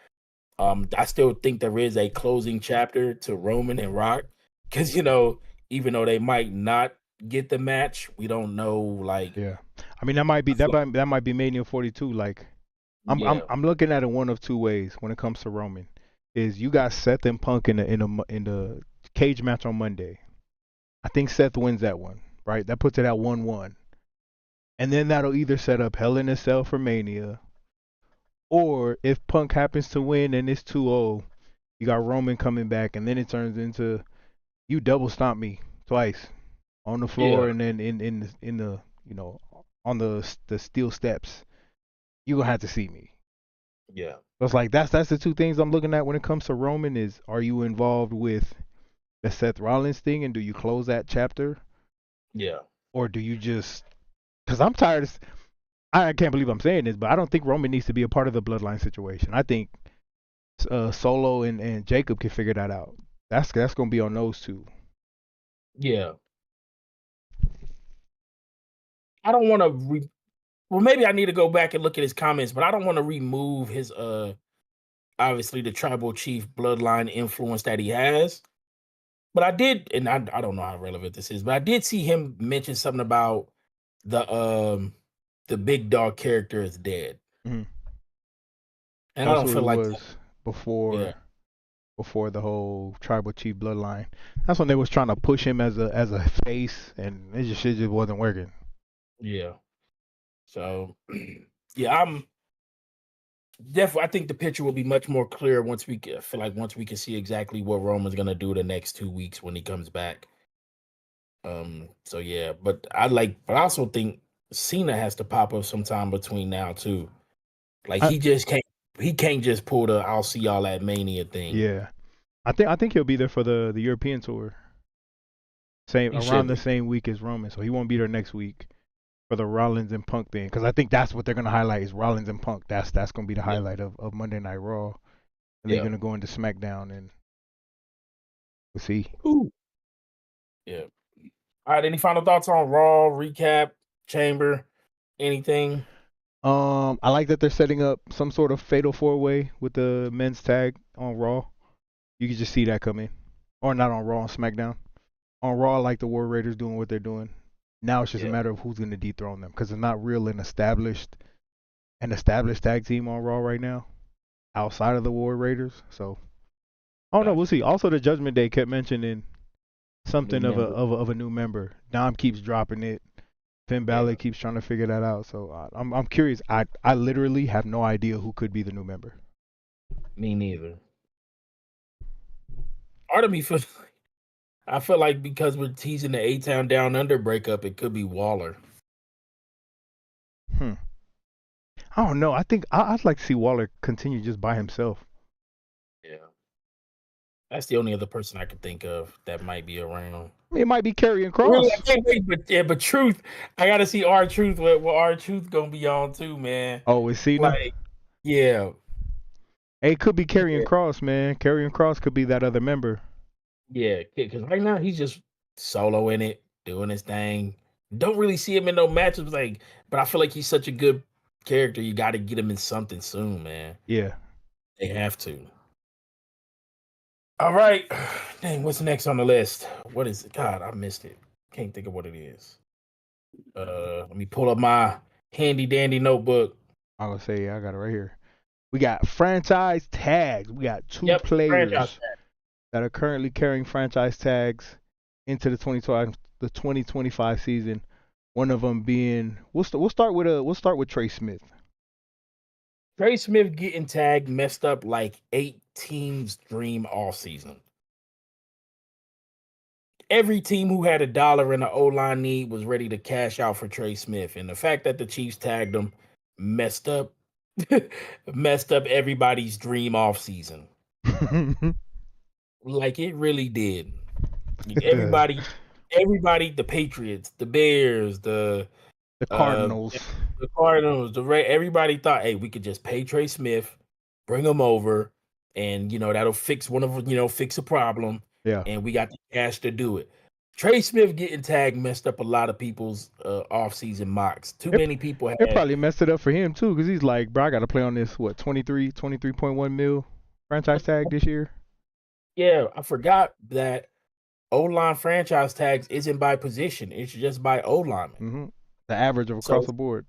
Speaker 2: I still think there is a closing chapter to Roman and Rock because even though they might not get the match, we don't know. Like,
Speaker 3: Yeah, I mean that might be
Speaker 2: I feel
Speaker 3: that might be Mania 42. Like,
Speaker 2: yeah,
Speaker 3: I'm looking at it one of two ways when it comes to Roman. Is you got Seth and Punk in the cage match on Monday. I think Seth wins that one, right? That puts it at 1-1. And then that'll either set up Hell in a Cell for Mania, or if Punk happens to win and it's 2-0, you got Roman coming back, and then it turns into you double stomp me twice on the
Speaker 2: yeah,
Speaker 3: floor and then in the on the steel steps. You gonna have to see me.
Speaker 2: yeah,
Speaker 3: So it's like that's the two things I'm looking at when it comes to Roman is, are you involved with the Seth Rollins thing and do you close that chapter,
Speaker 2: yeah,
Speaker 3: or do you just, because I'm tired of, I can't believe I'm saying this, but I don't think Roman needs to be a part of the bloodline situation. I think Solo and Jacob can figure that out. That's gonna be on those two.
Speaker 2: yeah. I don't want to. Well, maybe I need to go back and look at his comments, but I don't want to remove his obviously the tribal chief bloodline influence that he has. But I did, and I don't know how relevant this is, but I did see him mention something about the um the big dog character is dead.
Speaker 3: Mm-hmm.
Speaker 2: And I
Speaker 3: That's
Speaker 2: don't
Speaker 3: who he
Speaker 2: feel like that.
Speaker 3: was
Speaker 2: Yeah,
Speaker 3: before the whole tribal chief bloodline. That's when they was trying to push him as a face, and it just shit just wasn't working.
Speaker 2: yeah. So yeah, I'm definitely I think the picture will be much more clear once I feel like once we can see exactly what Roman's gonna do the next 2 weeks when he comes back. So yeah, but I also think Cena has to pop up sometime between now too. Like,
Speaker 3: I
Speaker 2: he just can't he can't just pull the "I'll see y'all at Mania" thing.
Speaker 3: Yeah, I think he'll be there for the European tour. Same
Speaker 2: He
Speaker 3: around
Speaker 2: should
Speaker 3: the
Speaker 2: be.
Speaker 3: same week as Roman, so he won't be there next week for the Rollins and Punk thing. Because I think that's what they're gonna highlight is Rollins and Punk. That's gonna be the
Speaker 2: Yeah.
Speaker 3: highlight of Monday Night Raw, and they're
Speaker 2: Yeah.
Speaker 3: gonna go into SmackDown and we'll see.
Speaker 2: Ooh. Yeah. All right. Any final thoughts on Raw recap, Chamber, anything?
Speaker 3: I like that they're setting up some sort of fatal four way with the men's tag on Raw. You can just see that coming, or not on Raw, on SmackDown. On Raw, I like the War Raiders doing what they're doing. Now it's just a
Speaker 2: Yeah.
Speaker 3: matter of who's going to dethrone them because it's not real an established tag team on Raw right now outside of the War Raiders. So I don't know. We'll see. Also, the Judgment Day kept mentioning something of a new member. Dom keeps dropping it. Finn Balor keeps trying to figure that out. So I'm curious. I literally have no idea who could be the new member.
Speaker 2: Me neither. Part of me feels I feel like because we're teasing the A-Town Down Under breakup, it could be Waller.
Speaker 3: I don't know. I think I'd like to see Waller continue just by himself.
Speaker 2: Yeah. That's the only other person I could think of that might be around.
Speaker 3: I mean, it might be Karrion Kross.
Speaker 2: Really, I can't wait, but Truth, I gotta see R-Truth. What R-Truth gonna be on too, man.
Speaker 3: Oh, is Cena?
Speaker 2: Like, yeah.
Speaker 3: Hey, it could be Karrion Kross, man. Karrion Kross could be that other member.
Speaker 2: Yeah, because right now he's just solo in it, doing his thing. Don't really see him in no matches, but I feel like he's such a good character. You got to get him in something soon, man.
Speaker 3: Yeah.
Speaker 2: They have to. All right. Dang, what's next on the list? What is it? God, I missed it. Can't think of what it is. Let me pull up my handy dandy notebook.
Speaker 3: I'm gonna say I got it right here. We got franchise tags. We got two players that are currently carrying franchise tags into the 2025 season. One of them being we'll start with Trey Smith.
Speaker 2: Trey Smith getting tagged messed up like 8 teams' dream all season. Every team who had $1 in the O-line need was ready to cash out for Trey Smith. And the fact that the Chiefs tagged him messed up everybody's dream off season. Like it really did. Everybody, the Patriots, the Bears, the
Speaker 3: Cardinals,
Speaker 2: everybody thought, hey, we could just pay Trey Smith, bring him over, and that'll fix fix a problem.
Speaker 3: Yeah.
Speaker 2: And we got the cash to do it. Trey Smith getting tagged messed up a lot of people's off-season mocks. Many people had.
Speaker 3: It probably messed it up for him too, because he's like, bro, I got to play on this 23.1 mil franchise tag this year.
Speaker 2: Yeah, I forgot that O-line franchise tags isn't by position; it's just by O-lineman.
Speaker 3: Mm-hmm. The average of across the board.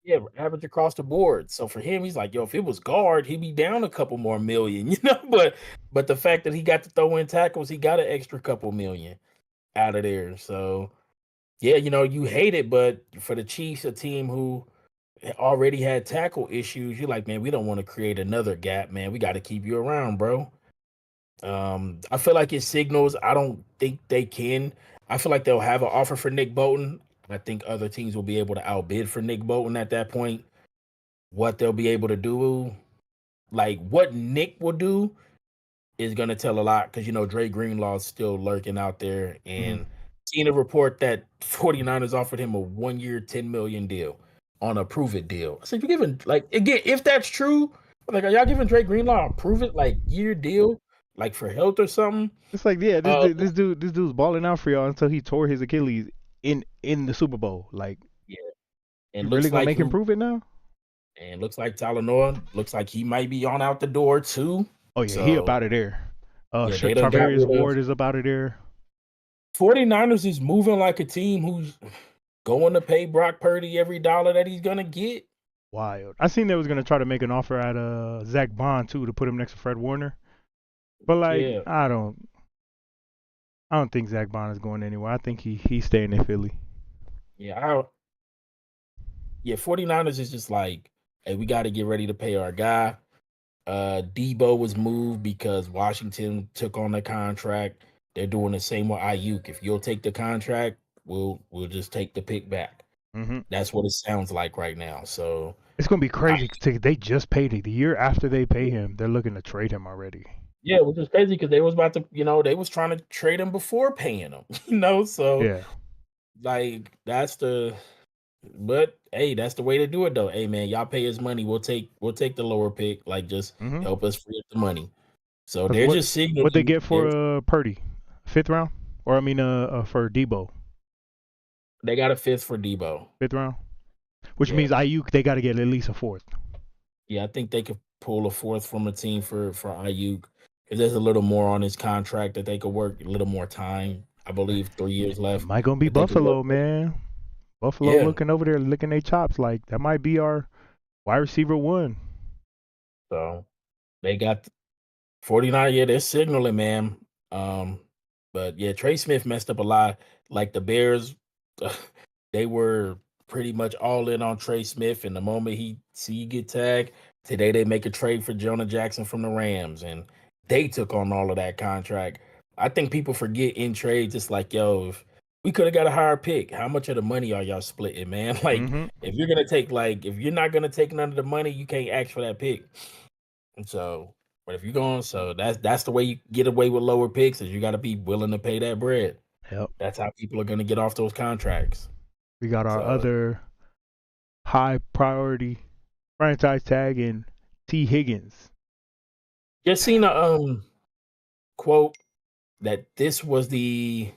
Speaker 2: Yeah, average across the board. So for him, he's like, yo, if it was guard, he'd be down a couple more million, But the fact that he got to throw in tackles, he got an extra couple million out of there. So yeah, you hate it, but for the Chiefs, a team who already had tackle issues, you're like, man, we don't want to create another gap, man. We got to keep you around, bro. I feel like it signals. I don't think they can. I feel like they'll have an offer for Nick Bolton. I think other teams will be able to outbid for Nick Bolton at that point. What they'll be able to do, like what Nick will do, is going to tell a lot because, Dre Greenlaw is still lurking out there. And seeing a report that 49ers offered him a 1-year, $10 million deal on a prove it deal. I said, you're giving, again, if that's true, are y'all giving Dre Greenlaw a prove it, year deal? For health or something?
Speaker 3: It's like, yeah, this dude's balling out for y'all until he tore his Achilles in the Super Bowl. Like,
Speaker 2: yeah, and
Speaker 3: you really gonna make him prove it now?
Speaker 2: And looks like Talanoa looks like he might be on out the door too.
Speaker 3: Oh yeah, he up out of there.
Speaker 2: Yeah,
Speaker 3: Charvarius Ward is up out of there.
Speaker 2: 49ers is moving like a team who's going to pay Brock Purdy every dollar that he's gonna get.
Speaker 3: Wild. I seen they was gonna try to make an offer at Zach Bond too to put him next to Fred Warner. But I don't think Zach Bond is going anywhere. I think he's staying in Philly.
Speaker 2: Yeah, 49ers is just like, hey, we got to get ready to pay our guy. Debo was moved because Washington took on the contract. They're doing the same with Ayuk. If you'll take the contract, we'll just take the pick back.
Speaker 3: Mm-hmm.
Speaker 2: That's what it sounds like right now. So
Speaker 3: it's gonna be crazy. They just paid it. The year after they pay him, they're looking to trade him already.
Speaker 2: yeah, which is crazy because they was about to, they was trying to trade him before paying him. So
Speaker 3: Yeah.
Speaker 2: like but hey, that's the way to do it though. Hey man, y'all pay us money, we'll take the lower pick. Like just
Speaker 3: Mm-hmm.
Speaker 2: help us free up the money. So
Speaker 3: Cause
Speaker 2: they're just signaling
Speaker 3: what they get for Purdy, 5th round, or I mean for Debo,
Speaker 2: they got a 5th for Debo.
Speaker 3: 5th round, which
Speaker 2: Yeah.
Speaker 3: means Ayuk they got to get at least a 4th.
Speaker 2: Yeah, I think they could pull a 4th from a team for Ayuk. If there's a little more on his contract that they could work, a little more time. I believe 3 years
Speaker 3: It
Speaker 2: left.
Speaker 3: might gonna be
Speaker 2: That they could work
Speaker 3: Buffalo,
Speaker 2: with.
Speaker 3: man. Buffalo
Speaker 2: Yeah.
Speaker 3: looking over there, licking their chops. Like that might be our wide receiver 1.
Speaker 2: So they got 49. Yeah, they're signaling, man. But yeah, Trey Smith messed up a lot. Like the Bears, they were pretty much all in on Trey Smith. And the moment he get tagged, today they make a trade for Jonah Jackson from the Rams, and they took on all of that contract. I think people forget in trades, it's like, yo, if we could have got a higher pick, how much of the money are y'all splitting, man? Like,
Speaker 3: Mm-hmm.
Speaker 2: if you're not gonna take none of the money, you can't ask for that pick. And so, but if you're going, so that's the way you get away with lower picks, is you got to be willing to pay that bread.
Speaker 3: Yep.
Speaker 2: That's how people are going to get off those contracts.
Speaker 3: We got our
Speaker 2: So,
Speaker 3: other high priority franchise tag in T. Higgins.
Speaker 2: just seen a quote that this was the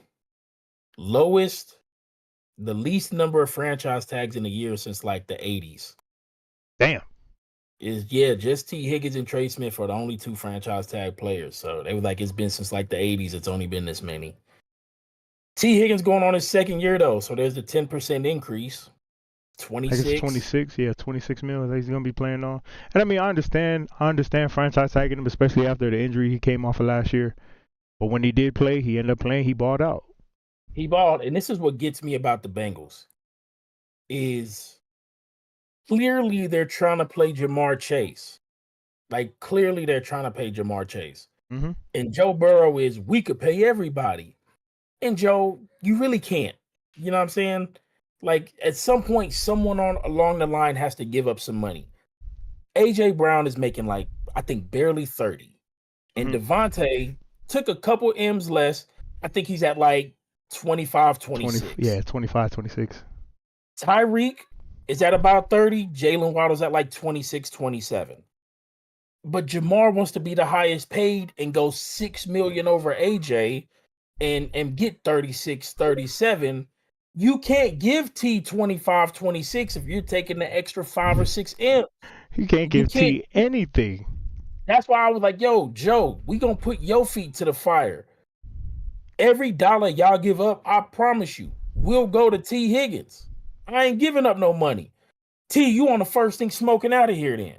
Speaker 2: least number of franchise tags in a year since like the 80s.
Speaker 3: Damn.
Speaker 2: Just T. Higgins and Trey Smith are the only 2 franchise tag players. So they were like, it's been since like the 80s. It's only been this many. T. Higgins going on his 2nd year though, so there's a 10% increase. 26.
Speaker 3: I guess 26. Yeah, 26 mil that he's gonna be playing on. And I mean, I understand franchise tagging him, especially after the injury he came off of last year. But when he did play, he ended up playing. He balled out.
Speaker 2: He balled, and this is what gets me about the Bengals. Is clearly they're trying to play Jamar Chase. Like clearly they're trying to pay Jamar Chase.
Speaker 3: Mm-hmm.
Speaker 2: And Joe Burrow is, we could pay everybody. And Joe, you really can't. You know what I'm saying? Like at some point, someone along the line has to give up some money. AJ Brown is making like, I think barely 30. And Devontae took a couple M's less. I think he's at like 25, 26.
Speaker 3: 25, 26.
Speaker 2: Tyreek is at about 30. Jalen Waddle's at like 26, 27. But Jamar wants to be the highest paid and go $6 million over AJ and get 36, 37. You can't give T 25, 26 if you're taking the extra 5 or 6 M.
Speaker 3: You can't give T anything.
Speaker 2: That's why I was like, yo, Joe, we gonna put your feet to the fire. Every dollar y'all give up, I promise you, we'll go to T. Higgins. I ain't giving up no money. T, you on the first thing smoking out of here then.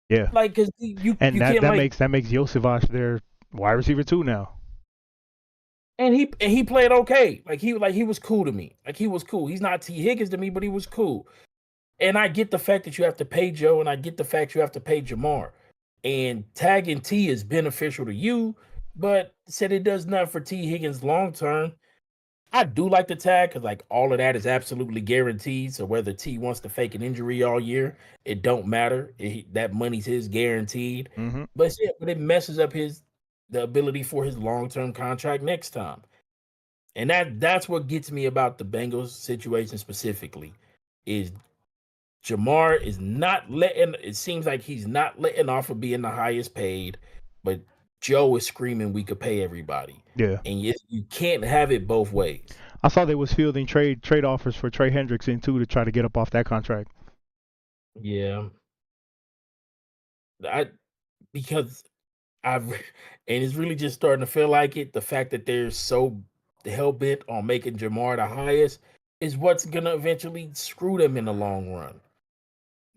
Speaker 3: Yeah.
Speaker 2: Like, cause
Speaker 3: that makes Josevich their wide receiver 2 now.
Speaker 2: And he played okay. He was cool to me. Like he was cool. He's not T. Higgins to me, but he was cool. And I get the fact that you have to pay Joe, and I get the fact you have to pay Jamar. And tagging T is beneficial to you, but said it does nothing for T. Higgins long term. I do like the tag because like all of that is absolutely guaranteed. So whether T wants to fake an injury all year, it don't matter. That money's his guaranteed.
Speaker 3: Mm-hmm.
Speaker 2: But it messes up the ability for his long-term contract next time. And that's what gets me about the Bengals situation specifically, is Jamar is not letting, it seems like he's not letting off of being the highest paid, but Joe is screaming we could pay everybody.
Speaker 3: Yeah.
Speaker 2: And you can't have it both ways.
Speaker 3: I saw they was fielding trade offers for Trey Hendrickson too to try to get up off that contract.
Speaker 2: Yeah. And it's really just starting to feel like it. The fact that they're so hell bent on making Jamar the highest is what's gonna eventually screw them in the long run.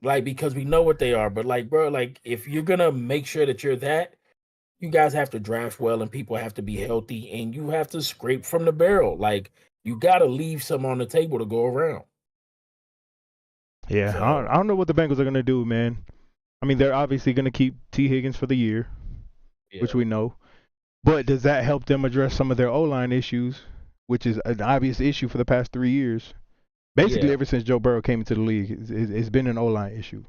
Speaker 2: Like, because we know what they are, but like, bro, like if you're gonna make sure that you're that, you guys have to draft well and people have to be healthy and you have to scrape from the barrel. Like, you gotta leave some on the table to go around.
Speaker 3: Yeah,
Speaker 2: So,
Speaker 3: I don't know what the Bengals are gonna do, man. I mean, they're obviously gonna keep T. Higgins for the year, which we know. But does that help them address some of their O-line issues, which is an obvious issue for the past 3 years? Basically, ever since Joe Burrow came into the league, it's been an O-line issue.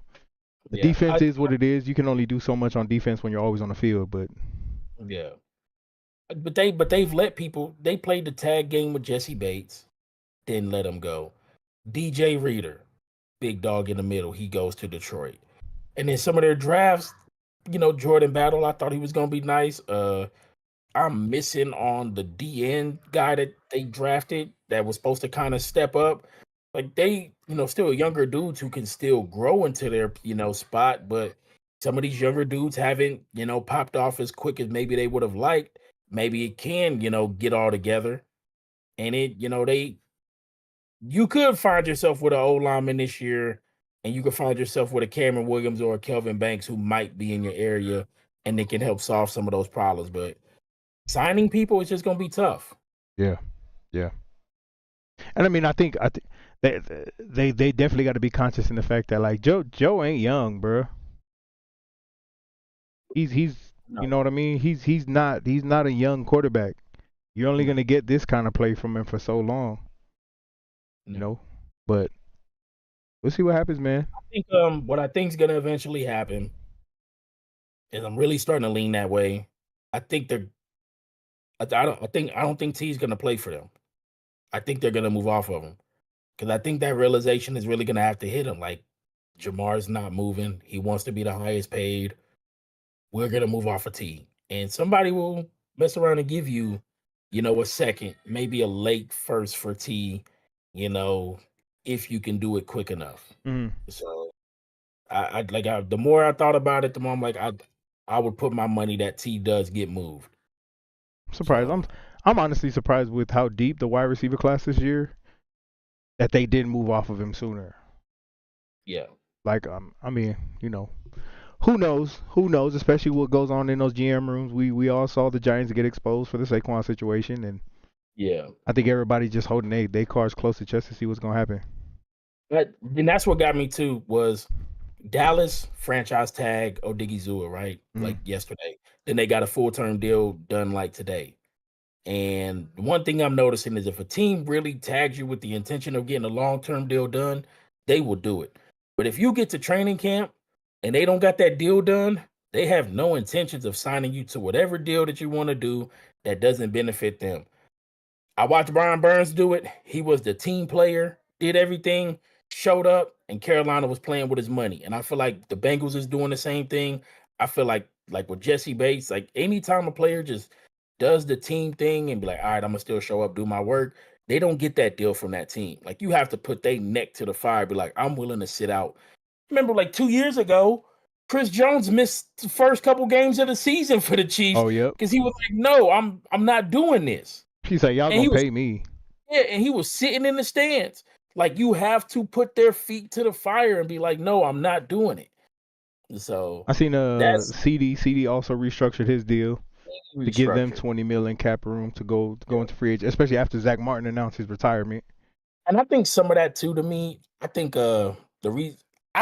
Speaker 3: The defense is what it is. You can only do so much on defense when you're always on the field, but
Speaker 2: but they've let people. They played the tag game with Jesse Bates, didn't let him go. DJ Reader, big dog in the middle, he goes to Detroit. And then some of their drafts, Jordan Battle, I thought he was gonna be nice. I'm missing on the DN guy that they drafted that was supposed to kind of step up. Like they, still younger dudes who can still grow into their, spot, but some of these younger dudes haven't, popped off as quick as maybe they would have liked. Maybe it can, get all together. And you could find yourself with an O lineman this year, and you could find yourself with a Cameron Williams or a Kelvin Banks who might be in your area and they can help solve some of those problems. But signing people is just going to be tough.
Speaker 3: Yeah. And I mean, I think they definitely got to be conscious in the fact that like Joe ain't young, bro. He's
Speaker 2: No.
Speaker 3: You know what I mean? He's not a young quarterback. You're only gonna get this kind of play from him for so long. But we'll see what happens, man.
Speaker 2: I think what I think is gonna eventually happen is I'm really starting to lean that way. I think I don't think T's gonna play for them. I think they're gonna move off of him because I think that realization is really gonna have to hit him. Like Jamar's not moving. He wants to be the highest paid. We're gonna move off of T, and somebody will mess around and give you, a second, maybe a late first for T, if you can do it quick enough.
Speaker 3: Mm-hmm.
Speaker 2: So the more I thought about it, the more I'm like, I would put my money that T does get moved.
Speaker 3: I'm surprised. I'm honestly surprised with how deep the wide receiver class this year that they didn't move off of him sooner.
Speaker 2: Yeah.
Speaker 3: Like I mean, who knows? Especially what goes on in those GM rooms. We all saw the Giants get exposed for the Saquon situation, and I think everybody just holding their cards close to chest to see what's gonna happen.
Speaker 2: And that's what got me too was Dallas franchise tag Odigizua, right? Mm-hmm. Like yesterday. Then they got a full-term deal done like today. And one thing I'm noticing is if a team really tags you with the intention of getting a long-term deal done, they will do it. But if you get to training camp and they don't got that deal done, they have no intentions of signing you to whatever deal that you want to do that doesn't benefit them. I watched Brian Burns do it. He was the team player, did everything, showed up, and Carolina was playing with his money. And I feel like the Bengals is doing the same thing. I feel like with Jesse Bates, like anytime a player just does the team thing and be like, all right, I'm gonna still show up, do my work, they don't get that deal from that team. Like you have to put their neck to the fire, be like, I'm willing to sit out. Remember, like 2 years ago, Chris Jones missed the first couple games of the season for the Chiefs.
Speaker 3: Oh, yep.
Speaker 2: Because he was like, no, I'm not doing this.
Speaker 3: He's like, y'all gonna pay me.
Speaker 2: Yeah, and he was sitting in the stands. Like you have to put their feet to the fire and be like, no, I'm not doing it. So
Speaker 3: I seen CD also restructured his deal to give them $20 million cap room to go into free agent, especially after Zach Martin announced his retirement.
Speaker 2: And I think some of that too, to me, I think I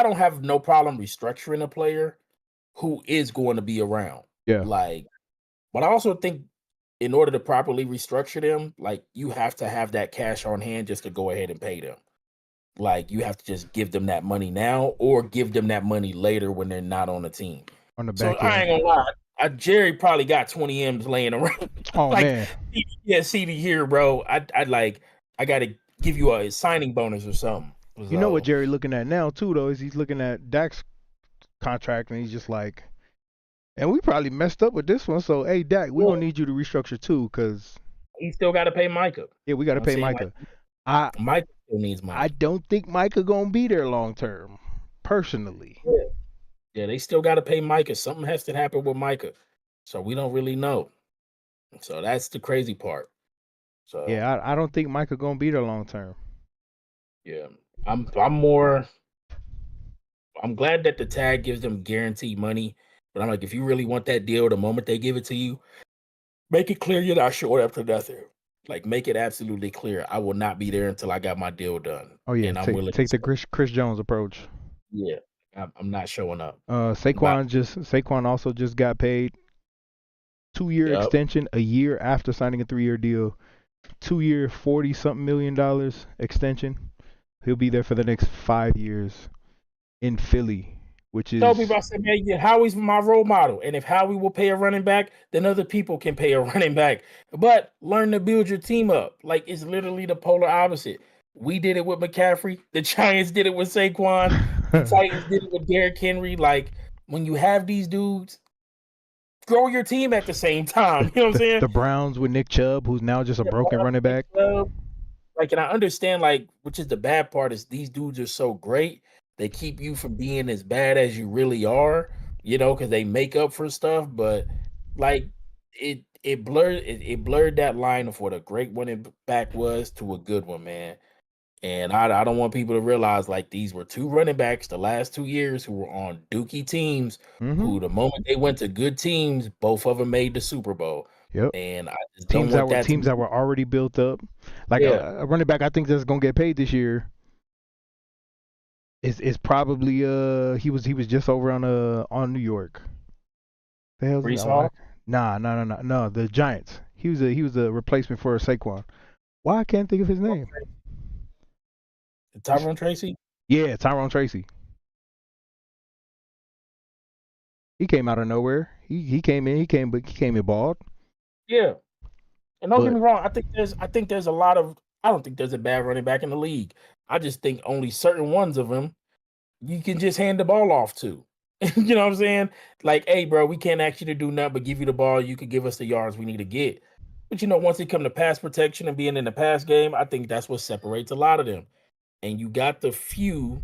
Speaker 2: don't have no problem restructuring a player who is going to be around.
Speaker 3: Yeah.
Speaker 2: But I also think in order to properly restructure them, like you have to have that cash on hand just to go ahead and pay them. Like you have to just give them that money now or give them that money later when they're not on the team.
Speaker 3: On the back
Speaker 2: so
Speaker 3: end.
Speaker 2: I ain't gonna lie. Jerry probably got 20 M's laying around.
Speaker 3: Oh man.
Speaker 2: Yeah, CD here, bro. I gotta give you a signing bonus or something.
Speaker 3: You know what Jerry looking at now too though, is he's looking at Dak's contract and he's just like, and we probably messed up with this one. So hey Dak, we're gonna need you to restructure too, because
Speaker 2: he still gotta pay Micah.
Speaker 3: Yeah, we gotta pay Micah.
Speaker 2: Micah still needs money.
Speaker 3: I don't think Micah gonna be there long term, personally.
Speaker 2: Yeah, they still gotta pay Micah. Something has to happen with Micah. So we don't really know. So that's the crazy part. So
Speaker 3: yeah, I don't think Micah gonna be there long term.
Speaker 2: Yeah. I'm glad that the tag gives them guaranteed money, but I'm like, if you really want that deal, the moment they give it to you, make it clear you're not showing up to nothing. Like, make it absolutely clear. I will not be there until I got my deal done.
Speaker 3: Oh yeah, and I'm willing take the Chris Jones approach.
Speaker 2: Yeah, I'm not showing up.
Speaker 3: Saquon also just got paid 2-year extension a year after signing a 3-year deal. 2-year $40-something million extension. He'll be there for the next 5 years in Philly, which
Speaker 2: Told
Speaker 3: is
Speaker 2: people, I said, man, yeah, Howie's my role model. And if Howie will pay a running back, then other people can pay a running back. But learn to build your team up. Like, it's literally the polar opposite. We did it with McCaffrey. The Giants did it with Saquon. The Titans did it with Derrick Henry. Like, when you have these dudes, grow your team at the same time. You know what I'm saying?
Speaker 3: the Browns with Nick Chubb, who's now just a broken running back.
Speaker 2: Like, and I understand, like, which is the bad part is these dudes are so great. They keep you from being as bad as you really are, you know, because they make up for stuff. But like, it blurred that line of what a great running back was to a good one, man. And I don't want people to realize like these were two running backs the last 2 years who were on dookie teams, who the moment they went to good teams, both of them made the Super Bowl.
Speaker 3: Yep.
Speaker 2: And I just
Speaker 3: Teams
Speaker 2: don't want
Speaker 3: that were already built up, like a running back. I think that's gonna get paid this year. Is probably he was just over on New York. The hell's
Speaker 2: Brees Hall?
Speaker 3: No. The Giants. He was a replacement for Saquon. Why I can't think of his name?
Speaker 2: Tyrone Tracy?
Speaker 3: Yeah, Tyrone Tracy. He came out of nowhere. He came in bald.
Speaker 2: Yeah. And don't get me wrong, I think there's a lot of I don't think there's a bad running back in the league. I just think only certain ones of them you can just hand the ball off to. You know what I'm saying? Like, hey, bro, we can't ask you to do nothing but give you the ball. You could give us the yards we need to get. But you know, once it come to pass protection and being in the pass game, I think that's what separates a lot of them. And you got the few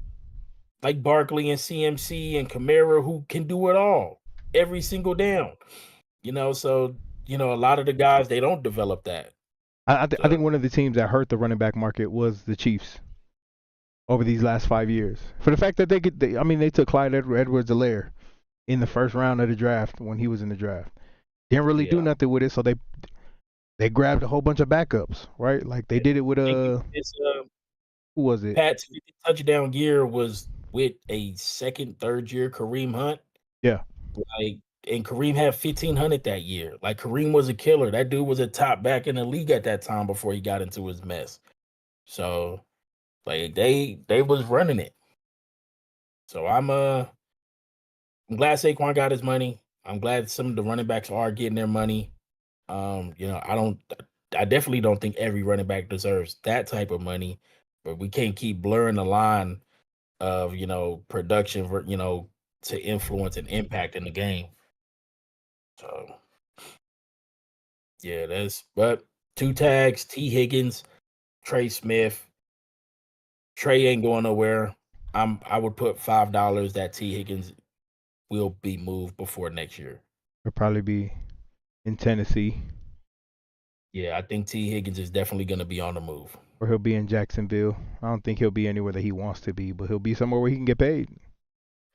Speaker 2: like Barkley and CMC and Kamara who can do it all every single down. You know, so you know, a lot of the guys they don't develop that.
Speaker 3: I think one of the teams that hurt the running back market was the Chiefs over these last 5 years. For the fact that they took Clyde Edwards-Helaire in the first round of the draft when he was in the draft. Didn't really do nothing with it, so they grabbed a whole bunch of backups, right? Like they did it with who was it?
Speaker 2: Pat's touchdown year was with a second, third year Kareem Hunt.
Speaker 3: Yeah.
Speaker 2: Like, and Kareem had 1,500 that year. Like Kareem was a killer. That dude was a top back in the league at that time before he got into his mess. So like they was running it. So I'm glad Saquon got his money. I'm glad some of the running backs are getting their money. You know, I definitely don't think every running back deserves that type of money, but we can't keep blurring the line of, you know, production for, you know, to influence and impact in the game. So yeah, but 2 tags, T. Higgins, Trey Smith. Trey ain't going nowhere. I would put $5 that T. Higgins will be moved before next year.
Speaker 3: He'll probably be in Tennessee.
Speaker 2: Yeah, I think T. Higgins is definitely going to be on the move.
Speaker 3: Or he'll be in Jacksonville. I don't think he'll be anywhere that he wants to be, but he'll be somewhere where he can get paid.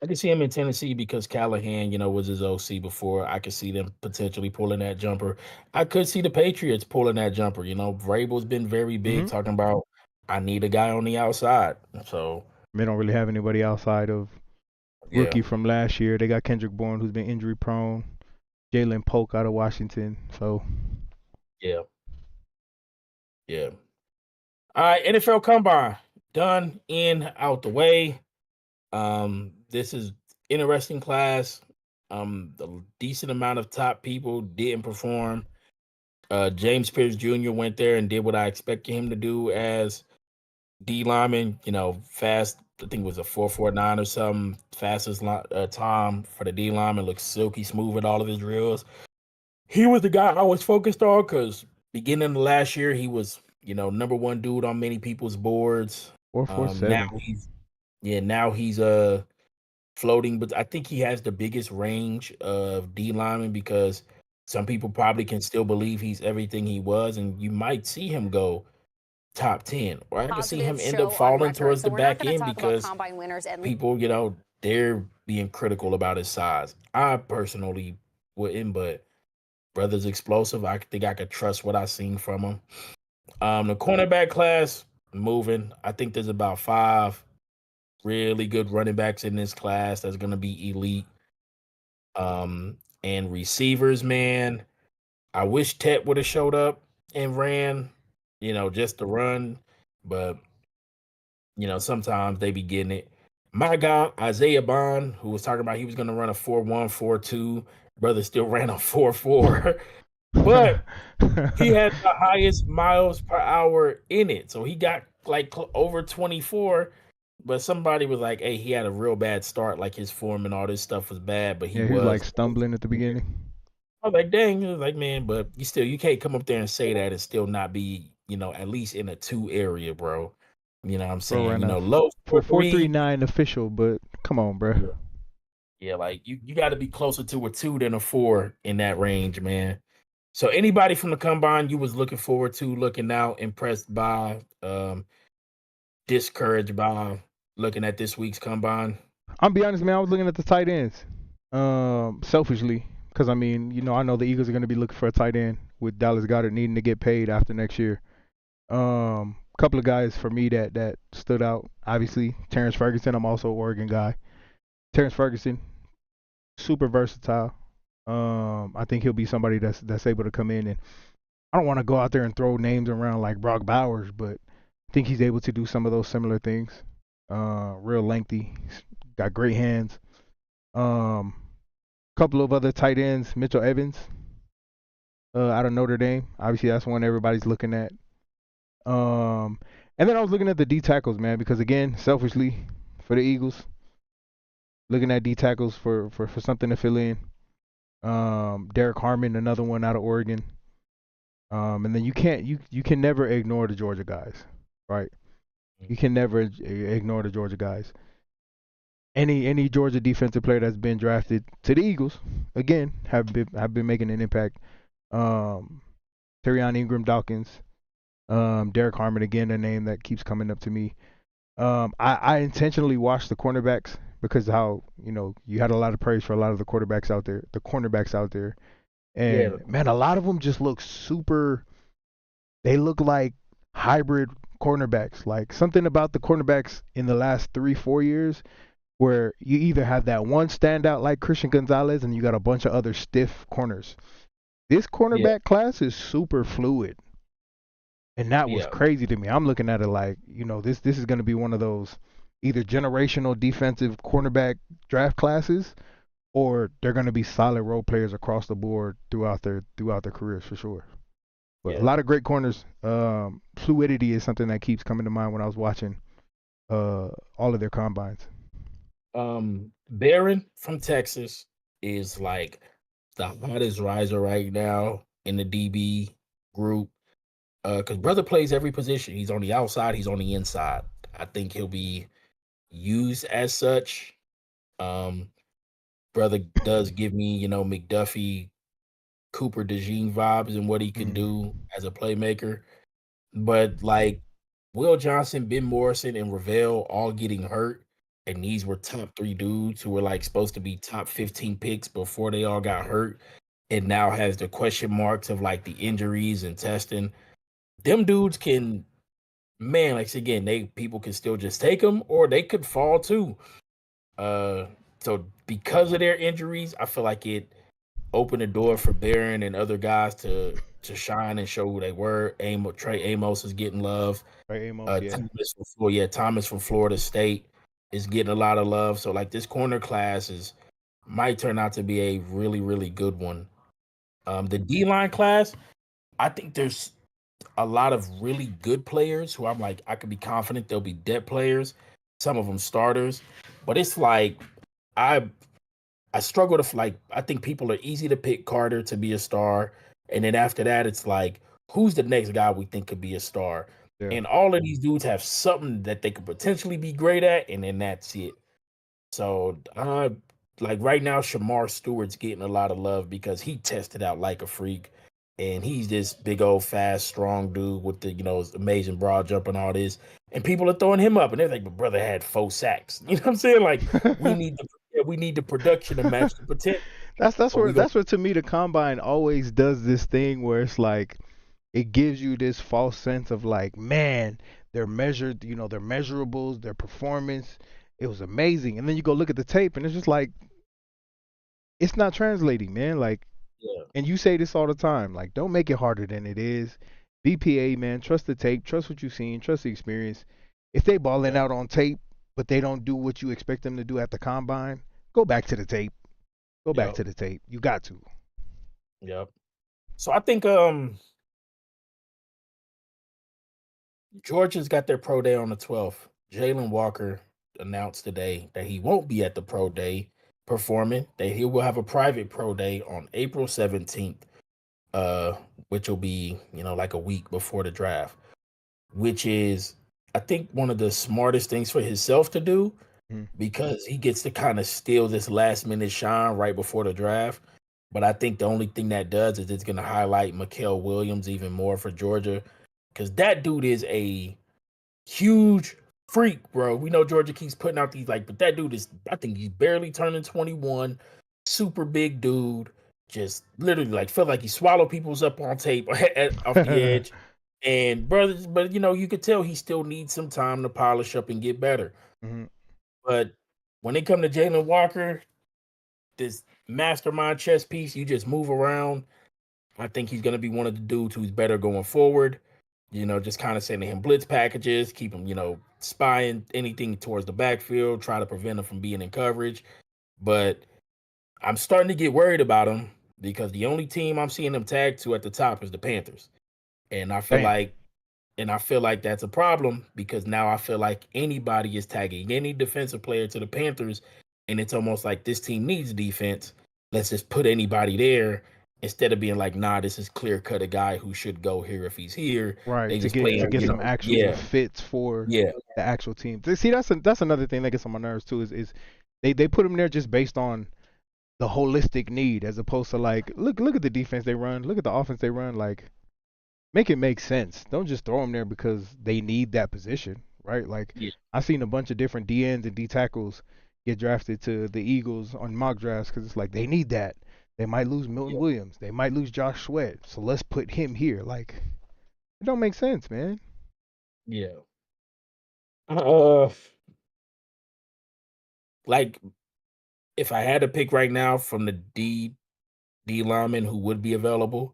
Speaker 2: I can see him in Tennessee because Callahan, you know, was his OC before. I could see them potentially pulling that jumper. I could see the Patriots pulling that jumper. You know, Vrabel's been very big talking about, I need a guy on the outside. So
Speaker 3: they don't really have anybody outside of rookie from last year. They got Kendrick Bourne, who's been injury prone. Jalen Polk out of Washington. So
Speaker 2: yeah. All right, NFL Combine done, in, out the way. This is interesting class. The decent amount of top people didn't perform. James Pierce Jr. went there and did what I expected him to do as D lineman. You know, fast. I think it was a 4.49 or something. Fastest time for the D lineman. Looks silky smooth at all of his drills. He was the guy I was focused on because beginning of last year he was, you know, number one dude on many people's boards.
Speaker 3: 4.47.
Speaker 2: Now he's floating, but I think he has the biggest range of D lineman because some people probably can still believe he's everything he was, and you might see him go top 10, or I can see him end up falling towards the back end because people, you know, they're being critical about his size. I personally wouldn't, but brother's explosive. I think I could trust what I've seen from him. The cornerback class moving. I think there's about 5 really good running backs in this class that's going to be elite. And receivers, man, I wish Tet would have showed up and ran, you know, just to run. But sometimes they be getting it. My guy, Isaiah Bond, who was talking about he was going to run a 4.1, 4.2, brother still ran a 4.4, but he had the highest miles per hour in it. So he got like over 24, but somebody was like, hey, he had a real bad start. Like his form and all this stuff was bad, but he
Speaker 3: Yeah, he was like
Speaker 2: was.
Speaker 3: stumbling at the beginning.
Speaker 2: I was like, dang, it was like, man, but you can't come up there and say that and still not be, at least in a 2 area, bro. You know what I'm
Speaker 3: Bro
Speaker 2: saying?
Speaker 3: ran a
Speaker 2: Low
Speaker 3: for
Speaker 2: 4.3.
Speaker 3: 4.39 official, but come on, bro.
Speaker 2: Yeah, yeah, like you got to be closer to a 2 than a 4 in that range, man. So anybody from the combine you was looking forward to, looking out, impressed by, discouraged by looking at this week's combine?
Speaker 3: I'll be honest, man. I was looking at the tight ends, selfishly, because I mean, I know the Eagles are going to be looking for a tight end with Dallas Goedert needing to get paid after next year. Couple of guys for me that stood out. Obviously, Terrence Ferguson. I'm also an Oregon guy. Terrence Ferguson, super versatile. I think he'll be somebody that's able to come in, and I don't want to go out there and throw names around like Brock Bowers, but I think he's able to do some of those similar things. Real lengthy, got great hands. Couple of other tight ends, Mitchell Evans, out of Notre Dame. Obviously, that's one everybody's looking at. And then I was looking at the D tackles, man, because again, selfishly, for the Eagles, looking at D tackles for something to fill in. Derek Harmon, another one out of Oregon. And then you can never ignore the Georgia guys, right? You can never ignore the Georgia guys. Any Georgia defensive player that's been drafted to the Eagles, again, have been making an impact. Terrion Ingram-Dawkins, Derek Harmon, again, a name that keeps coming up to me. I intentionally watched the cornerbacks because how you had a lot of praise for a lot of the cornerbacks out there, and man, a lot of them just look super. They look like hybrid cornerbacks. Like something about the cornerbacks in the last 3-4 years, where you either have that one standout like Christian Gonzalez, and you got a bunch of other stiff corners. This cornerback class is super fluid. And that was crazy to me. I'm looking at it like, this is going to be one of those either generational defensive cornerback draft classes, or they're going to be solid role players across the board throughout their careers for sure. But a lot of great corners. Fluidity is something that keeps coming to mind when I was watching all of their combines.
Speaker 2: Barron from Texas is like the hottest riser right now in the DB group. Because brother plays every position. He's on the outside. He's on the inside. I think he'll be used as such. Brother does give me, McDuffie, Cooper DeJean vibes and what he can do as a playmaker. But like Will Johnson, Ben Morrison, and Ravel all getting hurt, and these were top 3 dudes who were like supposed to be top 15 picks before they all got hurt, and now has the question marks of like the injuries and testing. Them dudes can, man, like again, people can still just take them, or they could fall too. So because of their injuries, I feel like it opened the door for Barron and other guys to shine and show who they were. Trey Amos is getting love. Thomas from Florida State is getting a lot of love. So like this corner class might turn out to be a really, really good one. The D-line class, I think there's a lot of really good players who I'm like, I could be confident they'll be depth players, some of them starters, but it's like I struggle to I think people are easy to pick Carter to be a star, and then after that it's like, who's the next guy we think could be a star? And all of these dudes have something that they could potentially be great at, and then that's it. So like right now, Shamar Stewart's getting a lot of love because he tested out like a freak. And he's this big old fast, strong dude with the amazing broad jump and all this. And people are throwing him up, and they're like, "My brother had 4 sacks." You know what I'm saying? Like we need the production to match the potential.
Speaker 3: That's where to me the combine always does this thing where it's like it gives you this false sense of like, man, they're measured, their measurables, their performance, it was amazing, and then you go look at the tape, and it's just like it's not translating, man. Like.
Speaker 2: Yeah.
Speaker 3: And you say this all the time, like, don't make it harder than it is. BPA, man, trust the tape, trust what you've seen, trust the experience. If they balling out on tape, but they don't do what you expect them to do at the combine, go back to the tape. Go back to the tape. You got to.
Speaker 2: Yep. So I think Georgia's got their pro day on the 12th. Jalen Walker announced today that he won't be at the pro day performing, that he will have a private pro day on April 17th, which will be, like a week before the draft, which is, I think, one of the smartest things for himself to do because he gets to kind of steal this last minute shine right before the draft. But I think the only thing that does is it's going to highlight Mikael Williams even more for Georgia because that dude is a huge freak, bro. We know Georgia keeps putting out these but that dude is, I think he's barely turning 21, super big dude, just literally felt like he swallowed people's up on tape off the edge. And brothers, but you could tell he still needs some time to polish up and get better. But when it comes to Jalen Walker, this mastermind chess piece, you just move around. I think he's going to be one of the dudes who's better going forward. Just kind of sending him blitz packages, keep him, spying anything towards the backfield, try to prevent him from being in coverage. But I'm starting to get worried about him because the only team I'm seeing him tagged to at the top is the Panthers. And I feel like that's a problem because now I feel like anybody is tagging any defensive player to the Panthers, and it's almost like this team needs defense. Let's just put anybody there instead of being like, nah, this is clear cut a guy who should go here if he's here.
Speaker 3: Right.
Speaker 2: They
Speaker 3: to get some actual fits for the actual team. See, that's another thing that gets on my nerves too. Is they put him there just based on the holistic need as opposed to look at the defense they run, look at the offense they run, make it make sense. Don't just throw them there because they need that position, right? I've seen a bunch of different DNs and D tackles get drafted to the Eagles on mock drafts because it's they need that. They might lose Milton Williams. They might lose Josh Sweat. So let's put him here. It don't make sense, man.
Speaker 2: Yeah. If I had to pick right now from the D linemen who would be available,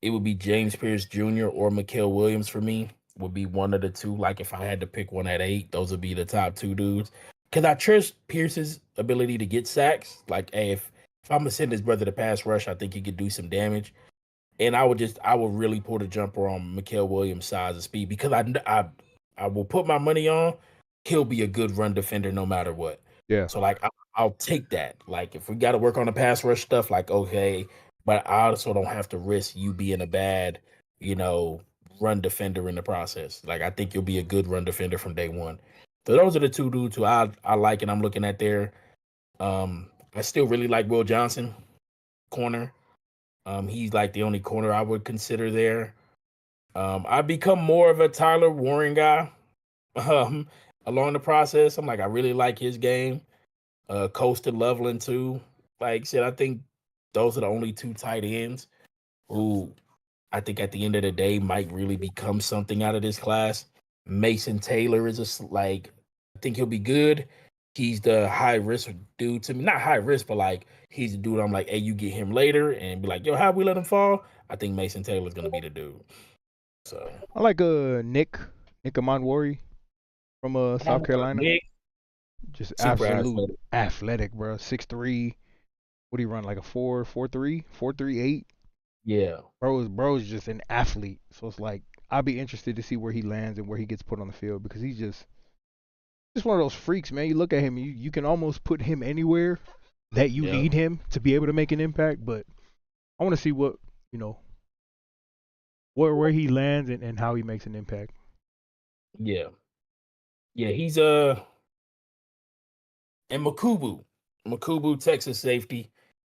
Speaker 2: it would be James Pierce Jr. or Mikael Williams for me. Would be one of the two. If I had to pick one at 8, those would be the top two dudes. Because I trust Pierce's ability to get sacks. Hey, if I'm gonna send his brother to pass rush, I think he could do some damage. And I would really pull the jumper on Mikael Williams' size and speed because I will put my money on he'll be a good run defender no matter what.
Speaker 3: Yeah.
Speaker 2: So I'll take that. If we got to work on the pass rush stuff, okay, but I also don't have to risk you being a bad, run defender in the process. I think you'll be a good run defender from day one. So those are the two dudes who I like and I'm looking at there. I still really like Will Johnson, corner. He's the only corner I would consider there. I've become more of a Tyler Warren guy along the process. I really like his game. Coastal Loveland too. Like I said, I think those are the only two tight ends who I think at the end of the day might really become something out of this class. Mason Taylor is I think he'll be good. He's the high risk dude to me. Not high risk, but he's the dude I'm hey, you get him later and be yo, how we let him fall? I think Mason Taylor's gonna be the dude. So
Speaker 3: I like Nick Amonwori from South Carolina.
Speaker 2: Nick,
Speaker 3: just absolute athletic, bro. 6'3". What do you run? A 4.3, 4.38?
Speaker 2: Yeah.
Speaker 3: Bro's just an athlete. So it's I'll be interested to see where he lands and where he gets put on the field because he's just one of those freaks, man. You look at him, you can almost put him anywhere that you need him to be able to make an impact. But I want to see what where he lands and how he makes an impact.
Speaker 2: Yeah. Yeah, he's and Makubu, Texas safety.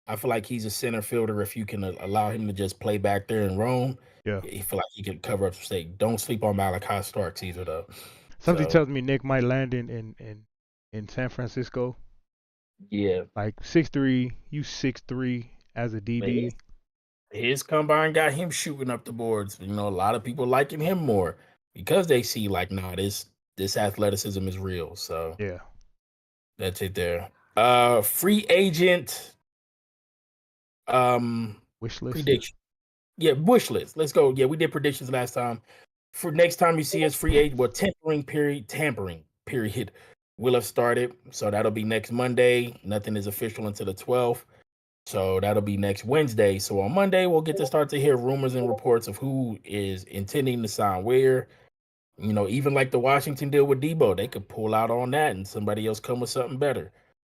Speaker 2: I feel like he's a center fielder if you can allow him to just play back there and roam.
Speaker 3: Yeah.
Speaker 2: I feel like he can cover up some state. Don't sleep on Malachi Starks either, though.
Speaker 3: Something tells me Nick might land in San Francisco.
Speaker 2: Yeah.
Speaker 3: 6'3", you 6'3" as a DB.
Speaker 2: Man, his combine got him shooting up the boards. A lot of people liking him more because they see nah, this athleticism is real. So
Speaker 3: yeah,
Speaker 2: that's it there. Free agent.
Speaker 3: Wishlist.
Speaker 2: Prediction. Yeah, Wishlist. Let's go. Yeah, we did predictions last time. for next time you see us free agent, well, tampering period will have started. So that'll be next Monday. Nothing is official until the 12th. So that'll be next Wednesday. So on Monday, we'll get to start to hear rumors and reports of who is intending to sign where. You know, even like the Washington deal with Debo, they could pull out on that and somebody else come with something better.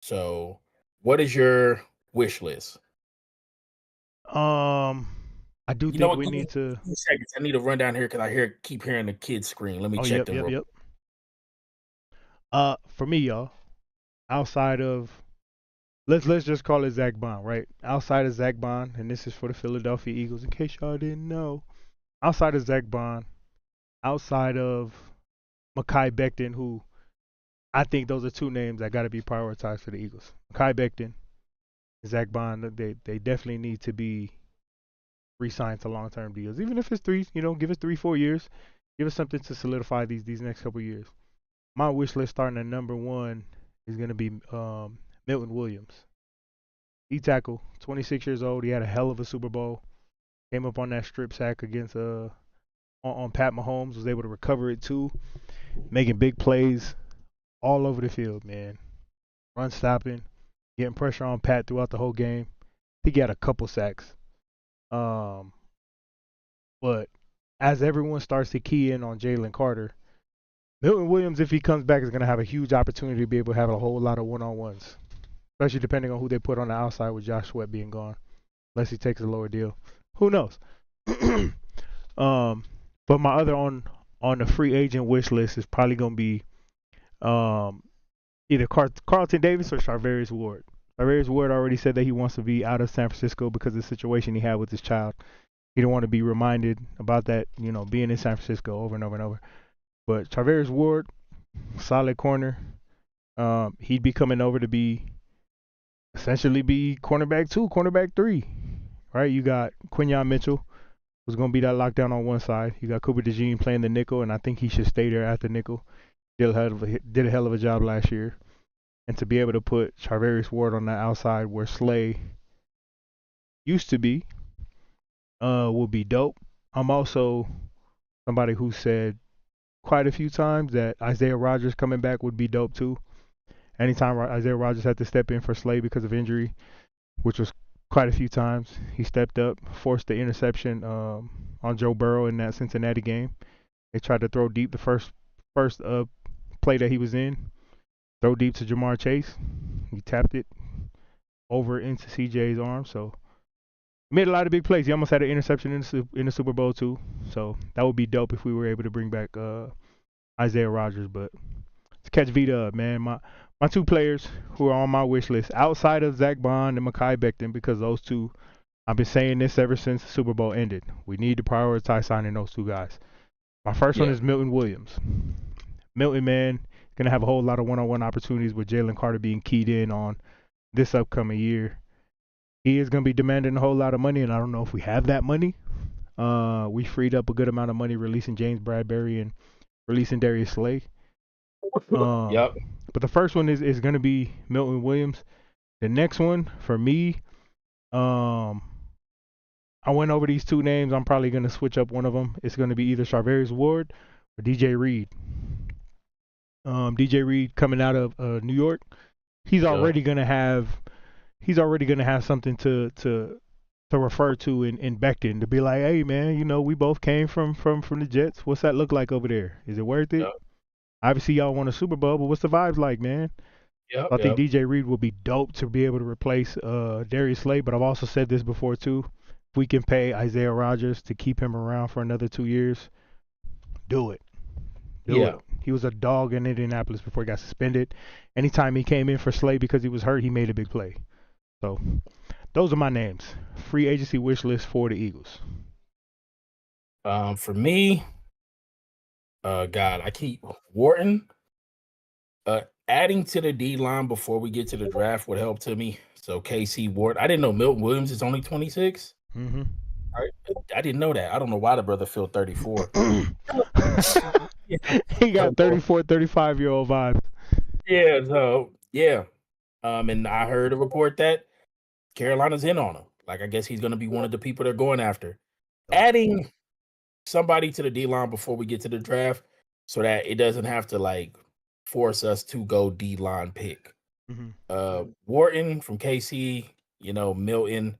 Speaker 2: So, what is your wish list?
Speaker 3: I do think we need to.
Speaker 2: 2 seconds. I need to run down here because I keep hearing the kids scream. Let me check them.
Speaker 3: Yep. For me, y'all, outside of let's just call it Zach Bond, right? Outside of Zach Bond, and this is for the Philadelphia Eagles, in case y'all didn't know. Outside of Zach Bond, outside of Mekhi Becton, who I think those are two names that got to be prioritized for the Eagles. Mekhi Becton, Zach Bond, they definitely need to be re-signed to long-term deals, even if it's 3. Give us 3-4 years, give us something to solidify these next couple years. My wish list starting at number 1 is gonna be Milton Williams. He tackle, 26 years old. He had a hell of a Super Bowl. Came up on that strip sack against on Pat Mahomes. Was able to recover it too, making big plays all over the field, man. Run stopping, getting pressure on Pat throughout the whole game. I think he had a couple sacks. But as everyone starts to key in on Jalen Carter, Milton Williams, if he comes back, is going to have a huge opportunity to be able to have a whole lot of one-on-ones, especially depending on who they put on the outside with Josh Sweat being gone, unless he takes a lower deal. Who knows? But my other on the free agent wish list is probably going to be either Carlton Davis or Charvarius Ward. Charvarius Ward already said that he wants to be out of San Francisco because of the situation he had with his child. He don't want to be reminded about that, being in San Francisco over and over and over. But Charvarius Ward, solid corner. He'd be coming over to essentially be cornerback 2, cornerback 3. Right? You got Quinyon Mitchell, who's going to be that lockdown on one side. You got Cooper DeJean playing the nickel, and I think he should stay there at the nickel. Did a hell of a job last year. And to be able to put Charvarius Ward on the outside where Slay used to be will be dope. I'm also somebody who said quite a few times that Isaiah Rodgers coming back would be dope too. Anytime Isaiah Rodgers had to step in for Slay because of injury, which was quite a few times, he stepped up, forced the interception on Joe Burrow in that Cincinnati game. They tried to throw deep the first play that he was in, throw deep to Jamar Chase. He tapped it over into CJ's arm, so made a lot of big plays. He almost had an interception in the Super Bowl too, so that would be dope if we were able to bring back Isaiah Rodgers. But to catch Vita up, man, my 2 players who are on my wish list outside of Zach Bond and Mekhi Becton, because those 2, I've been saying this ever since the Super Bowl ended. We need to prioritize signing those 2 guys. My first one is Milton Williams. Milton, man, going to have a whole lot of one-on-one opportunities with Jalen Carter being keyed in on this upcoming year. He is going to be demanding a whole lot of money, and I don't know if we have that money. We freed up a good amount of money releasing James Bradbury and releasing Darius Slay.
Speaker 2: Yep.
Speaker 3: But the first one is going to be Milton Williams. The next one for me, I went over these 2 names. I'm probably going to switch up one of them. It's going to be either Charvarius Ward or DJ Reed. DJ Reed coming out of New York, he's already going to have something to refer to in Becton, to be like, hey man, we both came from the Jets. What's that look like over there? Is it worth it? Yep. Obviously y'all won a Super Bowl, but what's the vibes like, man? I think DJ Reed will be dope to be able to replace Darius Slay, but I've also said this before too. If we can pay Isaiah Rodgers to keep him around for another 2 years, do it. Do it. He was a dog in Indianapolis before he got suspended. Anytime he came in for Slay because he was hurt, he made a big play. So those are my names. Free agency wish list for the Eagles.
Speaker 2: For me, I keep Wharton. Adding to the D line before we get to the draft would help to me. So KC Ward. I didn't know Milton Williams is only 26.
Speaker 3: Mm-hmm.
Speaker 2: I didn't know that. I don't know why the brother feel 34.
Speaker 3: He got 34, 35-year-old vibe.
Speaker 2: Yeah, so and I heard a report that Carolina's in on him. Like, I guess he's going to be one of the people they're going after. Adding somebody to the D line before we get to the draft, so that it doesn't have to like force us to go D line pick. Wharton from KC, Milton.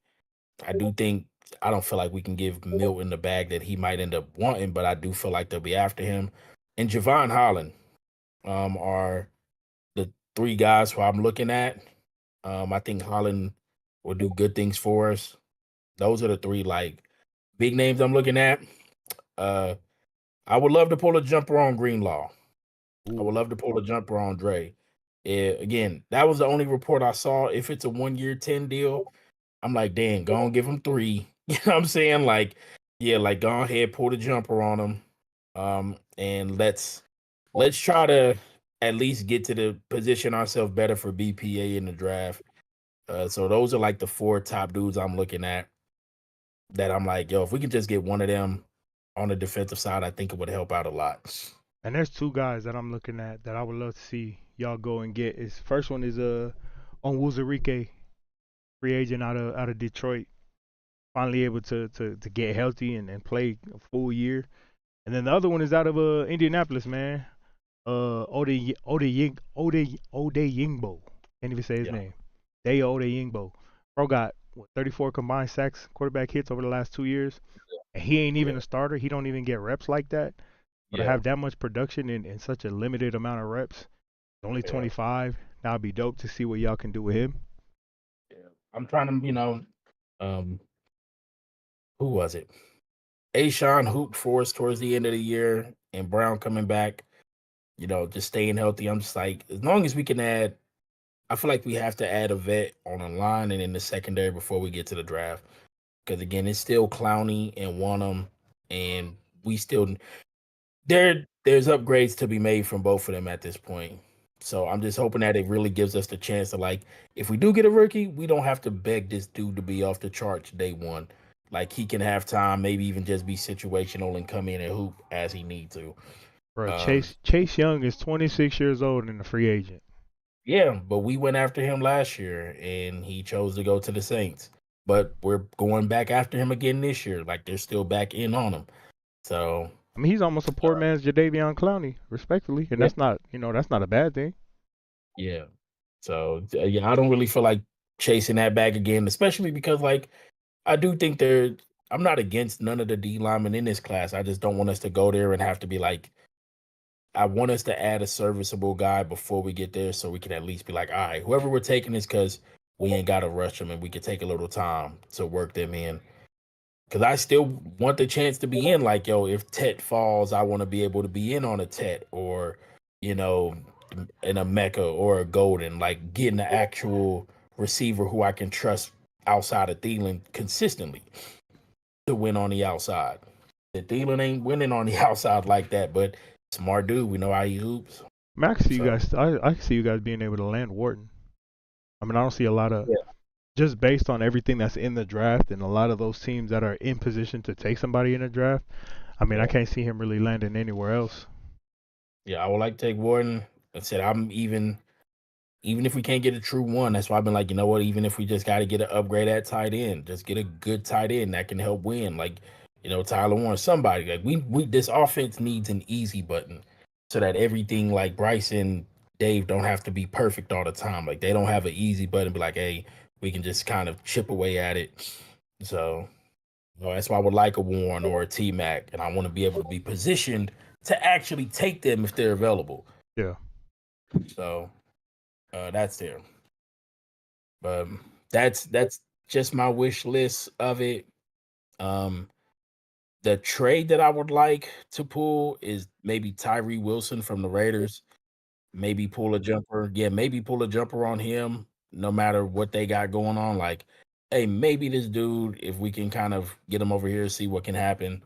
Speaker 2: I don't feel like we can give Milton the bag that he might end up wanting, but I do feel like they'll be after him. And Javon Holland are the three guys who I'm looking at. I think Holland will do good things for us. Those are the three like big names I'm looking at. I would love to pull a jumper on Greenlaw. I would love to pull a jumper on Dre. Again, that was the only report I saw. If it's a 1-year 10 deal, I'm like, damn, go and give him 3. You know what I'm saying? Like, yeah, like go ahead, pull the jumper on him. And let's try to at least get to the position ourselves better for BPA in the draft. So those are like the 4 top dudes I'm looking at that I'm like, yo, if we could just get one of them on the defensive side, I think it would help out a lot.
Speaker 3: And there's 2 guys that I'm looking at that I would love to see y'all go and get. First one is Onwuzurike, free agent out of Detroit, finally able to get healthy and play a full year. And then the other one is out of Indianapolis, man. Ode Yingbo. Can't even say his name. Ode Yingbo. Bro got 34 combined sacks, quarterback hits over the last 2 years. And he ain't even a starter. He don't even get reps like that. But to have that much production in such a limited amount of reps, only 25, that'd be dope to see what y'all can do with him.
Speaker 2: Yeah. I'm trying to, who was it? Ashawn hooped for us towards the end of the year, and Brown coming back, just staying healthy. I'm just like, as long as we can add, I feel like we have to add a vet on the line and in the secondary before we get to the draft. Because again, it's still Clowney and Wanham, and we still there's upgrades to be made from both of them at this point. So I'm just hoping that it really gives us the chance to, like, if we do get a rookie, we don't have to beg this dude to be off the charts day one. Like, he can have time, maybe even just be situational and come in and hoop as he need to.
Speaker 3: Bro, Chase Young is 26 years old and a free agent.
Speaker 2: Yeah, but we went after him last year, and he chose to go to the Saints. But we're going back after him again this year. Like, they're still back in on him. So
Speaker 3: I mean, he's almost a poor man's Jadeveon Clowney, respectfully, and that's not a bad thing.
Speaker 2: Yeah. So I don't really feel like chasing that bag again, especially because like I do think I'm not against none of the D linemen in this class. I just don't want us to go there and have to be like, I want us to add a serviceable guy before we get there, so we can at least be like, all right, whoever we're taking is because we ain't got to rush them, and we can take a little time to work them in. Because I still want the chance to be in. Like, yo, if Tte falls, I want to be able to be in on a Tte or, in a Mecca or a Golden, like getting the actual receiver who I can trust outside of Thielen consistently to win on the outside. The Thielen ain't winning on the outside like that, but smart dude. We know how he hoops.
Speaker 3: I can see you guys. I can see you guys being able to land Wharton. I mean, I don't see a lot of just based on everything that's in the draft and a lot of those teams that are in position to take somebody in the draft. I mean, I can't see him really landing anywhere else.
Speaker 2: Yeah, I would like to take Wharton. I said I'm even if we can't get a true one, that's why I've been like, you know what, even if we just got to get an upgrade at tight end, just get a good tight end that can help win. Like, Tyler Warren, somebody. Like we this offense needs an easy button so that everything like Bryce and Dave don't have to be perfect all the time. Like they don't have an easy button, be like, hey, we can just kind of chip away at it. So that's why I would like a Warren or a T-Mac, and I want to be able to be positioned to actually take them if they're available.
Speaker 3: Yeah.
Speaker 2: So that's there. But that's just my wish list of it. The trade that I would like to pull is maybe Tyree Wilson from the Raiders. Maybe pull a jumper. Yeah, maybe pull a jumper on him, no matter what they got going on. Like, hey, maybe this dude, if we can kind of get him over here, see what can happen.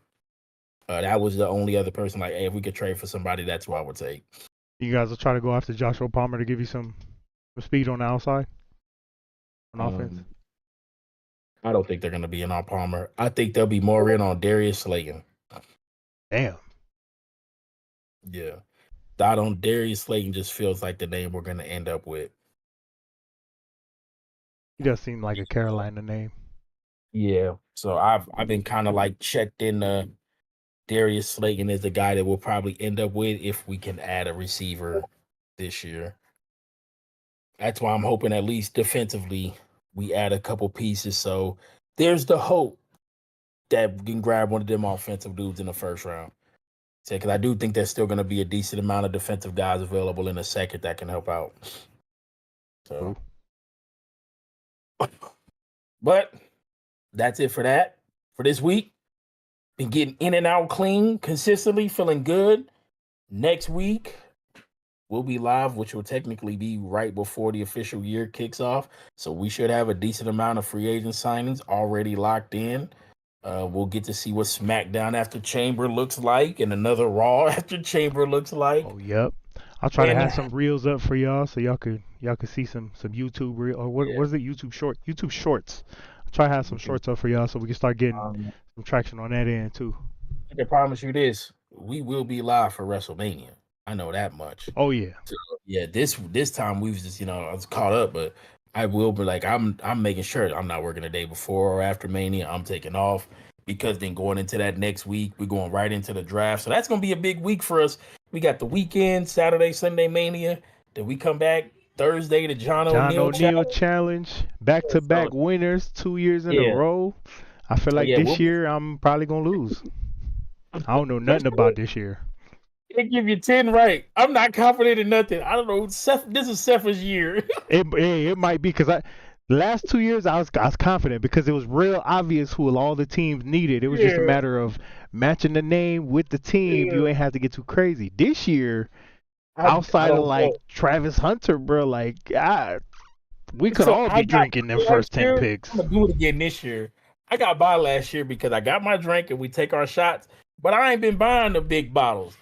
Speaker 2: That was the only other person. Like, hey, if we could trade for somebody, that's who I would take.
Speaker 3: You guys will try to go after Joshua Palmer to give you some speed on the outside on offense.
Speaker 2: I don't think they're going to be in on Palmer. I think they'll be more in on Darius Slayton.
Speaker 3: Damn.
Speaker 2: Yeah. That on Darius Slayton just feels like the name we're going to end up with.
Speaker 3: He does seem like a Carolina name.
Speaker 2: Yeah. So I've been kind of like checked in Darius Slayton is the guy that we'll probably end up with if we can add a receiver this year. That's why I'm hoping at least defensively we add a couple pieces. So there's the hope that we can grab one of them offensive dudes in the first round. Because I do think there's still going to be a decent amount of defensive guys available in the second that can help out. So, but that's it for that for this week. Been getting in and out clean consistently, feeling good. Next week, we'll be live, which will technically be right before the official year kicks off. So we should have a decent amount of free agent signings already locked in. We'll get to see what SmackDown after Chamber looks like and another Raw after Chamber looks like.
Speaker 3: Oh, yep. I'll try to have some reels up for y'all so y'all could see some YouTube reel or what is it? YouTube shorts. I'll try to have some shorts up for y'all so we can start getting some traction on that end too.
Speaker 2: I can promise you this: we will be live for WrestleMania. I know that much.
Speaker 3: Oh yeah.
Speaker 2: So, yeah, this time we've just I was caught up, but I will be like I'm making sure I'm not working the day before or after Mania. I'm taking off because then going into that next week, we're going right into the draft. So that's gonna be a big week for us. We got the weekend, Saturday, Sunday Mania. Then we come back Thursday to John O'Neal
Speaker 3: challenge. Back-to-back winners 2 years in a row. I feel like this year I'm probably gonna lose. I don't know nothing about this year.
Speaker 2: They give you 10 right. I'm not confident in nothing. I don't know. This is Cephas' year.
Speaker 3: it might be because the last 2 years I was confident because it was real obvious who all the teams needed. It was just a matter of matching the name with the team. You ain't have to get too crazy. This year, outside of like Travis Hunter, bro, like we could all be drinking them first 10 picks.
Speaker 2: I'm gonna do it again this year. I got by last year because I got my drink and we take our shots, but I ain't been buying the big bottles.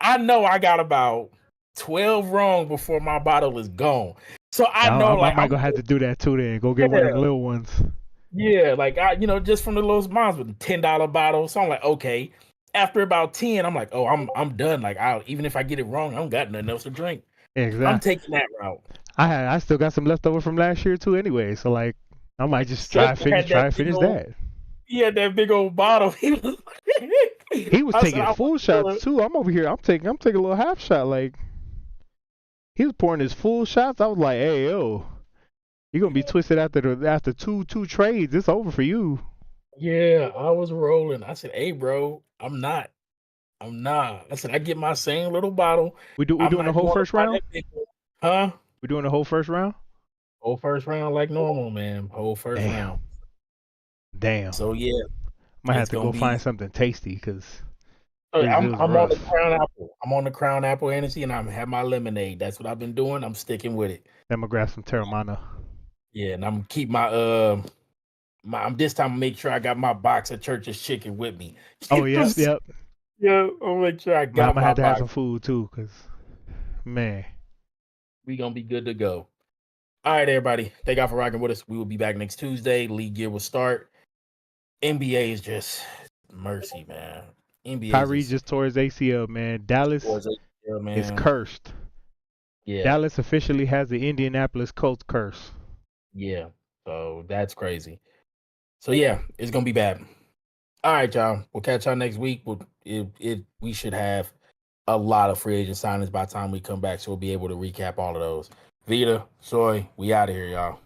Speaker 2: I know I got about 12 wrong before my bottle is gone. So I know
Speaker 3: I might go have to do that too then. Go get one of the little ones.
Speaker 2: Yeah, like just from the little moms with the $10 bottle. So I'm like, okay. After about 10, I'm like, oh, I'm done. Like even if I get it wrong, I don't got nothing else to drink.
Speaker 3: Exactly.
Speaker 2: I'm taking that route.
Speaker 3: I still got some leftover from last year too anyway. So like I might just try to finish that.
Speaker 2: He had that big old bottle. He
Speaker 3: was taking full shots too. I'm over here. I'm taking a little half shot. Like he was pouring his full shots. I was like, hey yo, you're gonna be twisted after two trades. It's over for you.
Speaker 2: Yeah, I was rolling. I said, hey bro, I'm not. I said, I get my same little bottle.
Speaker 3: We doing the whole first round?
Speaker 2: Huh?
Speaker 3: We doing the whole first round?
Speaker 2: Whole first round like normal, man. Whole first round.
Speaker 3: Damn.
Speaker 2: So yeah,
Speaker 3: might have to go find something tasty because
Speaker 2: I'm on the Crown Apple. I'm on the Crown Apple Hennessy, and I'm have my lemonade. That's what I've been doing. I'm sticking with it.
Speaker 3: I'm gonna grab some Terramana.
Speaker 2: Yeah, and I'm gonna keep my I'm this time make sure I got my box of Church's chicken with me.
Speaker 3: Oh yep.
Speaker 2: Yeah, I'll make sure I got.
Speaker 3: I'm gonna have to have some food too, cause man,
Speaker 2: we gonna be good to go. All right, everybody. Thank y'all for rocking with us. We will be back next Tuesday. League year will start. NBA is just mercy, man. NBA.
Speaker 3: Kyrie just tore his ACL, man. Dallas is cursed.
Speaker 2: Yeah.
Speaker 3: Dallas officially has the Indianapolis Colts curse.
Speaker 2: Yeah. So that's crazy. So yeah, it's gonna be bad. All right, y'all. We'll catch y'all next week. We should have a lot of free agent signings by the time we come back, so we'll be able to recap all of those. Vita, Soy, we out of here, y'all.